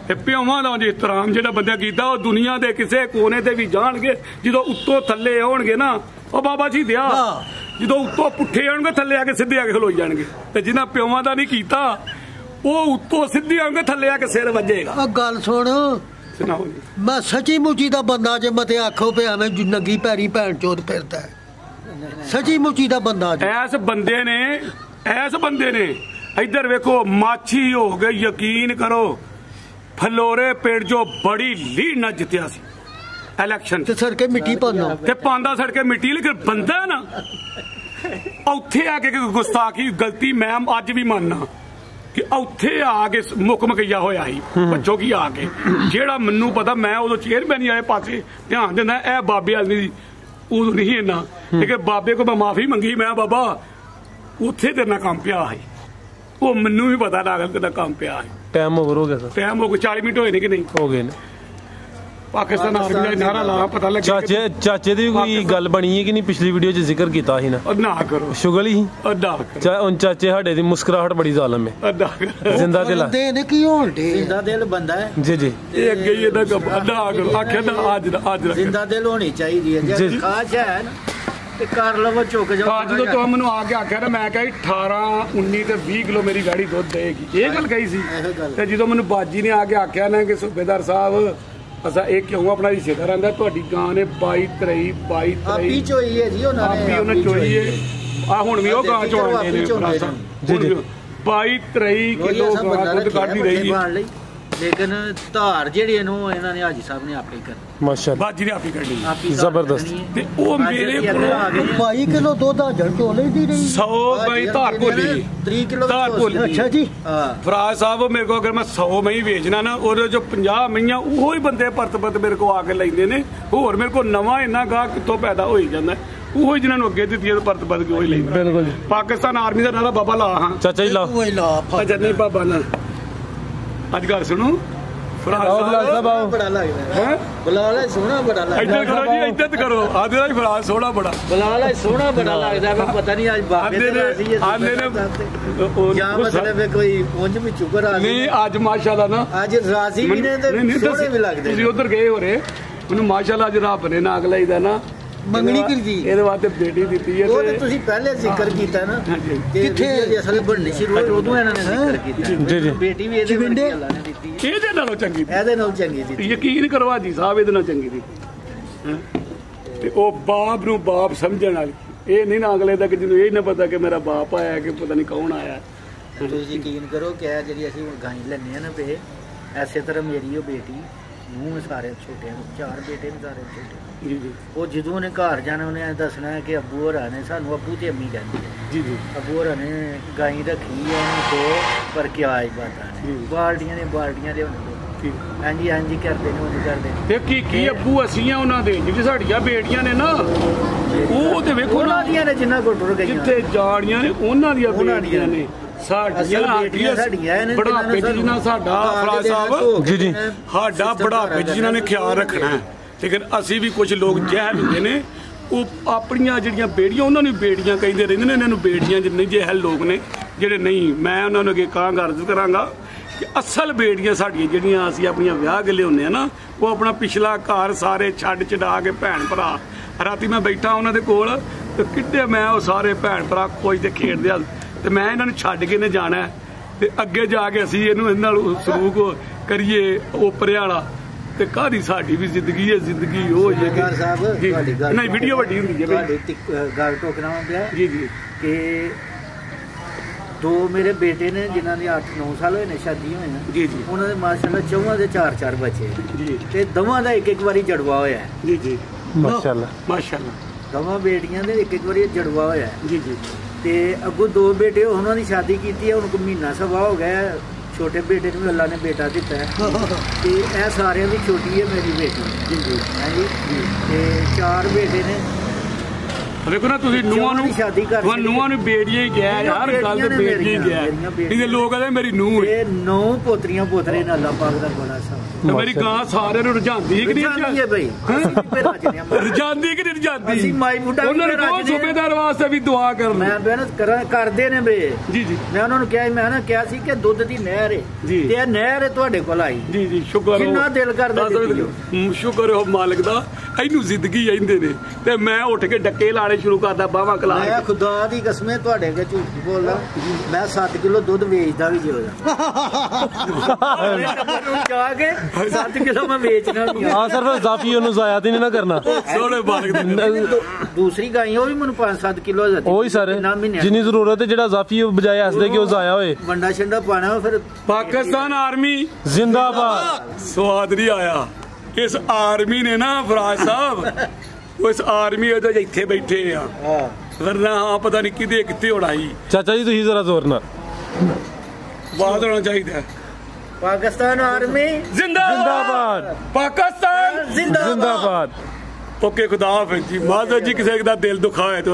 ਤੇ ਪਿਓਾਂ ਦਾ ਜੇ ਇਤਰਾਮ ਜਿਹੜਾ ਬੰਦਾ ਕੀਤਾ ਉਹ ਦੁਨੀਆ ਦੇ ਕਿਸੇ ਕੋਨੇ ਤੇ ਵੀ ਜਾਣਗੇ। ਜਦੋਂ ਉੱਤੋਂ ਥੱਲੇ ਆਉਣਗੇ ਨਾ, ਉਹ ਬਾਬਾ ਜੀ ਦਿਆ ਜਦੋਂ ਉੱਤੋਂ ਪੁੱਠੇ ਆਉਣਗੇ ਥੱਲੇ ਆ ਕੇ ਸਿੱਧੇ ਆ ਕੇ ਖਲੋਈ ਜਾਣਗੇ। ਤੇ ਜਿਹਨਾਂ ਪਿਓਾਂ ਦਾ ਨਹੀਂ ਕੀਤਾ ਉਹ ਉੱਤੋਂ ਸਿੱਧੇ ਆਉਣਗੇ ਥੱਲੇ ਆ ਕੇ ਸਿਰ ਵੱਜੇਗਾ। ਗੱਲ ਸੁਣ, ਮੈਂ ਸੱਚੀ ਮੁੱਚੀ ਦਾ ਬੰਦਾ ਜੇ ਮਤੇ ਆਖੋ ਪਿਆ ਮੈਂ ਨੰਗੀ ਪੈਰੀ ਭੈਣ ਚੋਦ ਫਿਰਦਾ, ਸੱਚੀ ਮੁੱਚੀ ਦਾ ਬੰਦਾ। ਐਸ ਬੰਦੇ ਨੇ ਇੱਧਰ ਵੇਖੋ ਮਾਛੀ ਹੋ ਗਏ। ਯਕੀਨ ਕਰੋ ਫਲੋਰੇ ਪਿੰਡ ਜੋ ਬੜੀ ਲੀਡ ਨਾਲ ਜਿੱਤਿਆ ਸੀ ਇਲੈਕਸ਼ਨ ਤੇ ਸੜਕੇ ਮਿੱਟੀ ਪਾਉਂਦਾ ਤੇ ਪਾਉਂਦਾ ਸੜਕੇ ਮਿੱਟੀ, ਲੇਕਿਨ ਬੰਦਾ ਨਾ ਉੱਥੇ ਆ ਕੇ ਗੁਸਤਾਖੀ ਗਲਤੀ ਮੈਂ ਅੱਜ ਵੀ ਮੰਨਣਾ ਕਿ ਉੱਥੇ ਆ ਕੇ ਮੁੱਕ ਮਕਈਆ ਹੋਇਆ ਸੀ ਬੱਚੋ ਕੀ ਆ ਕੇ। ਜਿਹੜਾ ਮੈਨੂੰ ਪਤਾ ਮੈਂ ਉਦੋਂ ਚੇਅਰਮੈਨ ਹੀ ਆਏ ਪਾਸੇ ਧਿਆਨ ਦਿੰਦਾ, ਇਹ ਬਾਬੇ ਆਦਮੀ ਦੀ ਉਦੋਂ ਨਹੀਂ ਇੰਨਾ, ਲੇਕਿਨ ਬਾਬੇ ਕੋਲ ਮੈਂ ਮਾਫੀ ਮੰਗੀ। ਮੈਂ ਬਾਬਾ ਉੱਥੇ ਤੇਰੇ ਨਾਲ ਕੰਮ ਪਿਆ ਸੀ, ਉਹ ਮੈਨੂੰ ਵੀ ਪਤਾ ਲੱਗ ਤੇਰਾ ਕੰਮ ਪਿਆ ਸੀ। ਟਾਈਮ ਓਵਰ ਹੋ ਗਿਆ ਸਰ, ਟਾਈਮ ਹੋ ਗਿਆ 40 ਮਿੰਟ ਹੋਏ ਨੇ ਕਿ ਨਹੀਂ ਹੋ ਗਏ ਨੇ। ਪਾਕਿਸਤਾਨ ਆਰਮੀ ਦਾ ਨਾਰਾ ਲਾ ਪਤਾ ਲੱਗਿਆ। ਚਾਚੇ ਦੀ ਕੋਈ ਗੱਲ ਬਣੀ ਹੈ ਕਿ ਨਹੀਂ? ਪਿਛਲੀ ਵੀਡੀਓ 'ਚ ਜ਼ਿਕਰ ਕੀਤਾ ਸੀ ਨਾ, ਨਾ ਕਰੋ ਸ਼ੁਗਲ ਹੀ ਹੁਣ ਚਾਚੇ ਸਾਡੇ ਦੀ ਮੁਸਕਰਾਹਟ ਬੜੀ ਜ਼ਾਲਮ ਹੈ। ਜ਼ਿੰਦਾ ਦਿਲ ਨੇ ਕੀ ਹੋਣ ਡੇ, ਜ਼ਿੰਦਾ ਦਿਲ ਬੰਦਾ ਹੈ ਜੀ ਇਹ ਅੱਗੇ ਹੀ ਇਹਦਾ ਅੱਡਾ ਕਰੋ ਆਖਿਆ ਨਾ ਅੱਜ ਜ਼ਿੰਦਾ ਦਿਲ ਹੋਣੀ ਚਾਹੀਦੀ ਹੈ। ਜੇ ਖਾਸ ਹੈ ਤੇ ਕਰ ਲਵੋ ਝੁਕ ਜਾਓ। ਜਦੋਂ ਤੂੰ ਮੈਨੂੰ ਆ ਕੇ ਆਖਿਆ ਨਾ, ਮੈਂ ਕਿਹਾ 18 19 ਤੇ 20 ਕਿਲੋ ਮੇਰੀ ਗਾੜੀ ਦੁੱਧ ਦੇਗੀ, ਇਹ ਗੱਲ ਕਹੀ ਸੀ। ਤੇ ਜਦੋਂ ਮੈਨੂੰ ਬਾਜੀ ਨੇ ਆ ਕੇ ਆਖਿਆ ਨਾ ਕਿ ਸੂਬੇਦਾਰ ਸਾਹਿਬ ਅਸਾਂ ਇਹ ਕਿਉਂ ਆਪਣਾ ਹਿੱਸੇਦਾਰ ਆਂਦਾ, ਤੁਹਾਡੀ ਗਾਂ ਨੇ 22 23 ਆਪੀ ਚੋਈ ਹੈ ਜੀ, ਉਹਨੇ ਚੋਈ ਹੈ। ਆ ਹੁਣ ਵੀ ਉਹ ਗਾਂ ਚੋਣਦੇ ਨੇ 22 23 ਕਿਲੋ ਗਾਂ ਦੁੱਧ ਕੱਢਦੀ ਰਹੀ ਹੈ। ਲੇਕਿਨ ਧਾਰ ਜਿਹੜੀ ਇਹਨੂੰ ਇਹਨਾਂ ਨੇ ਹਾਜੀ ਸਾਹਿਬ ਨੇ ਆਪੇ ਕਰਨੀ, ਮਾਸ਼ਾਅੱਲਾ ਬਾਜੀ ਨੇ ਆਪੇ ਕੱਢੀ ਜ਼ਬਰਦਸਤ। ਤੇ ਉਹ ਮੇਰੇ ਕੋਲ 22 ਕਿਲੋ ਦੁੱਧ ਆ ਜੜ ਚੋਲੇ ਦੀ ਰਹੀ 100 ਬਾਈ ਧਾਰ ਭੋਲੀ 3 ਕਿਲੋ ਧਾਰ ਭੋਲੀ। ਅੱਛਾ ਜੀ ਫਰਾਜ ਸਾਹਿਬ ਮੇਰੇ ਕੋਲ ਅਗਰ ਮੈਂ 100 ਮਹੀਂ ਵੇਚਣਾ ਨਾ, ਉਹਦੇ ਚੋਂ 50 ਮਹੀਆਂ ਉਹੋ ਹੀ ਬੰਦੇ ਪਰਤ ਮੇਰੇ ਕੋਲ ਆ ਕੇ ਲੈਂਦੇ ਨੇ। ਹੋਰ ਮੇਰੇ ਕੋਲ ਨਵਾਂ ਇੰਨਾ ਗਾਹ ਕਿੱਥੋਂ ਪੈਦਾ ਹੋਈ ਜਾਂਦਾ। ਉਹ ਜਿਨ੍ਹਾਂ ਨੂੰ ਅੱਗੇ ਦਿੱਤੀ ਪਰਤ ਬਦ ਕੇ ਉਹ ਹੀ ਲਈ। ਬਿਲਕੁਲ ਜੀ। ਪਾਕਿਸਤਾਨ ਆਰਮੀ ਦਾ ਨਾਂ ਬਾਬਾ ਲਾ ਹਾਂ ਚਾਚਾ ਜੀ ਲਾ ਉਹ ਹੀ ਲਾ ਅੱਛਾ ਨਹੀਂ ਬਾਬਾ ਨਾ ਅੱਜ ਗੱਲ ਸੁਣੋ ਆਓ ਬਲਾਲ ਸਾਹਿਬ ਆਓ। ਬੜਾ ਲੱਗਦਾ ਹੈ ਬਲਾਲ ਹੈ ਸੋਹਣਾ ਬੜਾ ਲੱਗਦਾ ਇੱਧਰ ਕਰੋ ਜੀ ਇੱਜ਼ਤ ਕਰੋ ਆਦੇ ਦਾ ਫਰਾਜ਼ ਸੋਹਣਾ ਬੜਾ ਬਲਾਲ ਹੈ ਸੋਹਣਾ ਬੜਾ ਲੱਗਦਾ ਮੈਂ ਪਤਾ ਨਹੀਂ ਅੱਜ ਬਾਬੇ ਆਂਦੇ ਤੇ ਰਾਜ਼ੀ ਹੈ ਆਂਦੇ ਨੇ ਜਾਂ ਮਤਲਬ ਹੈ ਕੋਈ ਪੁੰਜ ਵਿੱਚ ਚੁੱਕਰ ਆ ਨਹੀਂ ਅੱਜ ਮਾਸ਼ਾਅੱਲਾ ਨਾ ਅੱਜ ਰਾਜ਼ੀ ਵੀ ਨੇ ਤੇ ਸੋਹਣੇ ਵੀ ਲੱਗਦੇ ਤੁਸੀਂ ਉਧਰ ਗਏ ਹੋ ਰੇ ਮੈਨੂੰ ਮਾਸ਼ਾਅੱਲਾ ਅੱਜ ਰੱਬ ਨੇ ਨਾਗ ਲਾਈਦਾ ਨਾ ਮੰਗਣੀ ਕੀਤੀ ਇਹਦੇ ਵਾਸਤੇ ਬੇਟੀ ਦਿੱਤੀ ਹੈ ਉਹ ਤੇ ਤੁਸੀਂ ਪਹਿਲੇ ਜ਼ਿਕਰ ਕੀਤਾ ਨਾ ਕਿੱਥੇ ਅਸਲ ਬਣਨੀ ਸ਼ੁਰੂ ਹੋਈ ਉਦੋਂ ਇਹਨਾਂ ਨੇ ਜ਼ਿਕਰ ਕੀਤਾ ਜੀ। ਬੇਟੀ ਵੀ ਇਹਦੇ ਵਿੱਚ ਅੱਲਾ ਨੇ ਦਿੱਤੀ ਇਹਦੇ ਨਾਲੋਂ ਚੰਗੀ ਇਹਦੇ ਨਾਲ ਚੰਗੀ ਦਿੱਤੀ ਯਕੀਨ ਕਰੋ ਹਾਜੀ ਸਾਹਿਬ ਇਹਦੇ ਨਾਲ ਚੰਗੀ ਦੀ ਤੇ ਉਹ ਬਾਪ ਨੂੰ ਬਾਪ ਸਮਝਣ ਵਾਲੀ ਇਹ ਨਹੀਂ ਨਾ ਅਗਲੇ ਦਾ ਕਿ ਜਿਹਨੂੰ ਇਹ ਨਾ ਪਤਾ ਕਿ ਮੇਰਾ ਬਾਪ ਆਇਆ ਕਿ ਪਤਾ ਨਹੀਂ ਕੌਣ ਆਇਆ। ਤੁਸੀਂ ਯਕੀਨ ਕਰੋ ਕਿ ਜਿਹੜੀ ਅਸੀਂ ਹੁਣ ਗਾਈ ਲੈਣੇ ਆ ਨਾ ਪੇ ਐਸੇ ਤਰ੍ਹਾਂ ਮੇਰੀ ਉਹ ਬੇਟੀ ਨੂੰ ਸਾਰੇ ਛੋਟੇ 4 ਬੇਟੇ ਨੇ ਸਾਰੇ ਛੋਟੇ ਜੀ ਜੀ ਉਹ ਜਦੋਂ ਉਹਨੇ ਘਰ ਜਾਣਾ ਉਹਨੇ ਦੱਸਣਾ ਹੈ ਕਿ ਅੱਬੂ ਹੋਰਾਂ ਨੇ ਸਾਨੂੰ ਅੱਬੂ ਤੇ ਅੰਮੀ ਕਹਿੰਦੀ ਹੈ ਜੀ ਜੀ ਅੱਬੂ ਹੋਰਾਂ ਨੇ ਗਾਈ ਰੱਖੀ ਹੈ ਉਹਨੂੰ 2 ਪਰ ਕਿਆ ਆਈ ਬਾਤਾਂ ਨੇ ਬਾਲਟੀਆਂ ਦੇ ਉਹਨੇ ਹਾਂਜੀ ਹਾਂਜੀ ਕਰਦੇ ਨੇ ਉਹਨੇ ਕਰਦੇ ਤੇ ਕੀ ਅੱਬੂ ਅਸੀਂ ਆ ਉਹਨਾਂ ਦੇ ਜਿਹੜੀ ਸਾਡੀਆਂ ਬੇਟੀਆਂ ਨੇ ਨਾ ਉਹ ਤੇ ਵੇਖੋ ਉਹਨਾਂ ਦੀਆਂ ਨੇ ਜਿੰਨਾ ਕੋ ਟੁਰ ਗਈਆਂ ਜਿੱਥੇ ਜਾਣੀਆਂ ਨੇ ਉਹਨਾਂ ਦੀਆਂ ਬੇਟੀਆਂ ਨੇ ਸਾਡੀਆਂ ਬੜਾਪੇ ਚ ਜਿਨ੍ਹਾਂ ਸਾਡਾ ਫਰਾਜ਼ ਸਾਹਿਬ ਜੀ ਜੀ ਸਾਡਾ ਬੜਾਪੇ ਚ ਜਿਨ੍ਹਾਂ ਨੇ ਖਿਆਲ ਰੱਖਣਾ ਹੈ ਲੇਕਿਨ ਅਸੀਂ ਵੀ ਕੁਝ ਲੋਕ ਜਹਿਲ ਹੁੰਦੇ ਨੇ ਉਹ ਆਪਣੀਆਂ ਜਿਹੜੀਆਂ ਬੇੜੀਆਂ ਉਹਨਾਂ ਨੂੰ ਬੇੜੀਆਂ ਕਹਿੰਦੇ ਰਹਿੰਦੇ ਨੇ ਇਹਨਾਂ ਨੂੰ ਬੇੜੀਆਂ ਜਿੰਨੇ ਜਹਿਲ ਲੋਕ ਨੇ ਜਿਹੜੇ ਨਹੀਂ ਮੈਂ ਉਹਨਾਂ ਨੂੰ ਅੱਗੇ ਅਰਜ਼ ਕਰਾਂਗਾ ਕਿ ਅਸਲ ਬੇੜੀਆਂ ਸਾਡੀਆਂ ਜਿਹੜੀਆਂ ਅਸੀਂ ਆਪਣੀਆਂ ਵਿਆਹ ਕੇ ਲਿਆਉਂਦੇ ਆ ਨਾ ਉਹ ਆਪਣਾ ਪਿਛਲਾ ਘਰ ਸਾਰੇ ਛੱਡ ਛਡਾ ਕੇ ਭੈਣ ਭਰਾ ਰਾਤੀ ਮੈਂ ਬੈਠਾ ਉਹਨਾਂ ਦੇ ਕੋਲ ਤੇ ਕਿੱਡੇ ਮੈਂ ਉਹ ਸਾਰੇ ਭੈਣ ਭਰਾ ਕੋਈ ਤੇ ਖੇਡਦੇ ਆ ਤੇ ਮੈਂ ਇਹਨਾਂ ਨੂੰ ਛੱਡ ਕੇ ਨੇ ਜਾਣਾ ਤੇ ਅੱਗੇ ਜਾ ਕੇ ਅਸੀਂ ਇਹਨੂੰ ਨਾਲ ਸਲੂਕ ਕਰੀਏ ਓਪਰੇ ਵਾਲਾ ਤੇ ਕਾਹਦੀ ਸਾਡੀ ਵੀ ਜ਼ਿੰਦਗੀ ਹੈ ਜ਼ਿੰਦਗੀ ਉਹ ਸਰਦਾਰ ਸਾਹਿਬ ਤੁਹਾਡੀ ਗੱਲ ਨਹੀਂ ਵੀਡੀਓ ਵੱਡੀ ਹੁੰਦੀ ਹੈ ਤੁਹਾਡੀ ਗੱਲ ਟੋਕਣਾ ਪਿਆ ਜੀ ਜੀ ਕਿ 2 ਮੇਰੇ ਬੇਟੇ ਨੇ ਜਿਨ੍ਹਾਂ ਦੇ 8-9 ਸਾਲ ਹੋਏ ਨੇ ਸ਼ਾਦੀ ਹੋਏ ਨੇ ਜੀ ਜੀ ਉਹਨਾਂ ਦੇ ਮਾਸ਼ਾਅੱਲਾ 4 ਦੇ 4 ਬੱਚੇ ਜੀ ਤੇ ਦੋਵਾਂ ਦਾ ਇੱਕ ਵਾਰੀ ਜੜਵਾ ਹੋਇਆ ਜੀ ਜੀ ਮਾਸ਼ਾਅੱਲਾ ਮਾਸ਼ਾਅੱਲਾ ਦੋਵਾਂ ਬੇਟੀਆਂ ਦੇ ਇੱਕ ਵਾਰੀ ਜੜਵਾ ਹੋਇਆ ਜੀ ਜੀ ਤੇ ਅੱਗੋਂ 2 ਬੇਟੇ ਉਹਨਾਂ ਦੀ ਸ਼ਾਦੀ ਕੀਤੀ ਹੈ ਹੁਣ ਕੋ ਮਹੀਨਾ ਸਵਾ ਹੋ ਗਿਆ ਛੋਟੇ ਬੇਟੇ ਨੂੰ ਅੱਲਾ ਨੇ ਬੇਟਾ ਦਿੱਤਾ ਹੈ ਤੇ ਇਹ ਸਾਰਿਆਂ ਦੀ ਛੋਟੀ ਹੈ ਮੇਰੀ ਬੇਟੀ ਜੀ ਜੀ ਹਾਂਜੀ ਤੇ 4 ਬੇਟੇ ਨੇ ਵੇਖੋ ਨਾ ਤੁਸੀਂ ਨੂੰਹਾਂ ਨੂੰ ਸ਼ਾਦੀ ਕਰ ਨੂੰਹਾਂ ਨੂੰ ਬੇੜੀਆਂ ਹੀ ਗਿਆ ਯਾਰ ਗੱਲ ਤੇ ਬੇੜੀਆਂ ਹੀ ਗਿਆ ਇਹਦੇ ਲੋਕ ਕਹਿੰਦੇ ਮੇਰੀ ਨੂੰਹ ਹੈ ਇਹ 9 ਪੋਤਰੀਆਂ ਪੋਤਰੇ ਨੇ ਅੱਲਾ ਪਾਕ ਦਾ ਬੜਾ ਸਾ ਤੇ ਮੇਰੀ ਗਾਂ ਸਾਰਿਆਂ ਨੂੰ ਰਜਾਂਦੀ ਕਿ ਨਹੀਂ ਰਜਾਂਦੀ ਹੈ ਬਈ ਰਜਾਂਦੀ ਕਿ ਨਹੀਂ ਰਜਾਂਦੀ ਅਸੀਂ ਮਾਈ ਬੁੱਢਾ ਉਹਨਾਂ ਨੂੰ ਕਹੋ ਸੂਬੇਦਾਰ ਵਾਸਤੇ ਵੀ ਦੁਆ ਕਰਨ ਮੈਂ ਬੇਨਤ ਕਰਦੇ ਨੇ ਬੇ ਜੀ ਜੀ ਮੈਂ ਉਹਨਾਂ ਨੂੰ ਕਿਹਾ ਮੈਂ ਨਾ ਕਿਹਾ ਸੀ ਕਿ ਦੁੱਧ ਦੀ ਨਹਿਰ ਹੈ ਤੇ ਇਹ ਨਹਿਰ ਹੈ ਤੁਹਾਡੇ ਕੋਲ ਆਈ ਜੀ ਜੀ ਸ਼ੁਕਰ ਜਿੰਨਾ ਦਿਲ ਕਰਦਾ ਸ਼ੁਕਰ ਹੋ ਮਾਲਕ ਦਾ ਇਹਨੂੰ ਜ਼ਿੰਦਗੀ ਆਂਦੇ ਨੇ ਤੇ ਮੈਂ ਉੱਠ ਕੇ ਡੱਕੇ ਲਾਣੇ ਸ਼ੁਰੂ ਕਰਦਾ ਬਾਹਾਂ ਕਲਾ ਮੈਂ ਖੁਦਾ ਦੀ ਕਸਮੇ ਤੁਹਾਡੇ ਅੱਗੇ ਝੂਠ ਬੋਲਦਾ ਮੈਂ 7 ਕਿਲੋ ਦੁੱਧ ਵੇਚਦਾ ਵੀ ਜਿਉਂ ਜਾ ਕੇ 7 ਕਿਲੋ ਮੈਂ ਵੇਚਣਾ ਵੀ ਹਾਂ ਸਰ ਫਿਰ ਜ਼ਾਫੀ ਉਹਨੂੰ ਜ਼ਾਇਆ ਤੇ ਨਹੀਂ ਨਾ ਕਰਨਾ ਸੋਹਣੇ ਮਾਲਕ ਦੂਸਰੀ ਗਾਈ ਉਹ ਵੀ ਮੈਨੂੰ 5-7 ਕਿਲੋ ਉਹੀ ਸਰ ਜਿੰਨੀ ਜ਼ਰੂਰਤ ਹੈ ਜਿਹੜਾ ਜ਼ਾਫੀ ਬਜਾਏ ਹੱਸਦੇ ਕਿ ਉਹ ਜ਼ਾਇਆ ਹੋਏ ਵੰਡਾ ਛੰਡਾ ਪਾਣਾ ਫਿਰ ਪਾਕਿਸਤਾਨ ਆਰਮੀ ਜ਼ਿੰਦਾਬਾਦ ਸਵਾਦ ਨਹੀਂ ਆਇਆ ਇਸ ਆਰਮੀ ਨੇ ਨਾ ਫਰਾਜ਼ ਸਾਹਿਬ ਉਸ ਆਰਮੀ ਉਹਦੇ ਇੱਥੇ ਬੈਠੇ ਆ ਵਰਨਾ ਹਾਂ ਪਤਾ ਨਹੀਂ ਕਿਤੇ ਕਿੱਥੇ ਉਡਾਈ ਚਾਚਾ ਜੀ ਤੁਸੀਂ ਜ਼ਰਾ ਜ਼ੋਰ ਨਾਲ ਬਾਦ ਹੋਣਾ ਚਾਹੀਦਾ ਪਾਕਿਸਤਾਨ ਆਰਮੀ ਜ਼ਿੰਦਾਬਾਦ ਪਾਕਿਸਤਾਨ ਜ਼ਿੰਦਾਬਾਦ ਓਕੇ ਖੁਦਾ ਹਾਫਿਜ਼ ਜੀ ਮਾਜ਼ਰ ਜੀ ਕਿਸੇ ਦਾ ਦਿਲ ਦੁਖਾ ਹੋਇਆ ਤੇ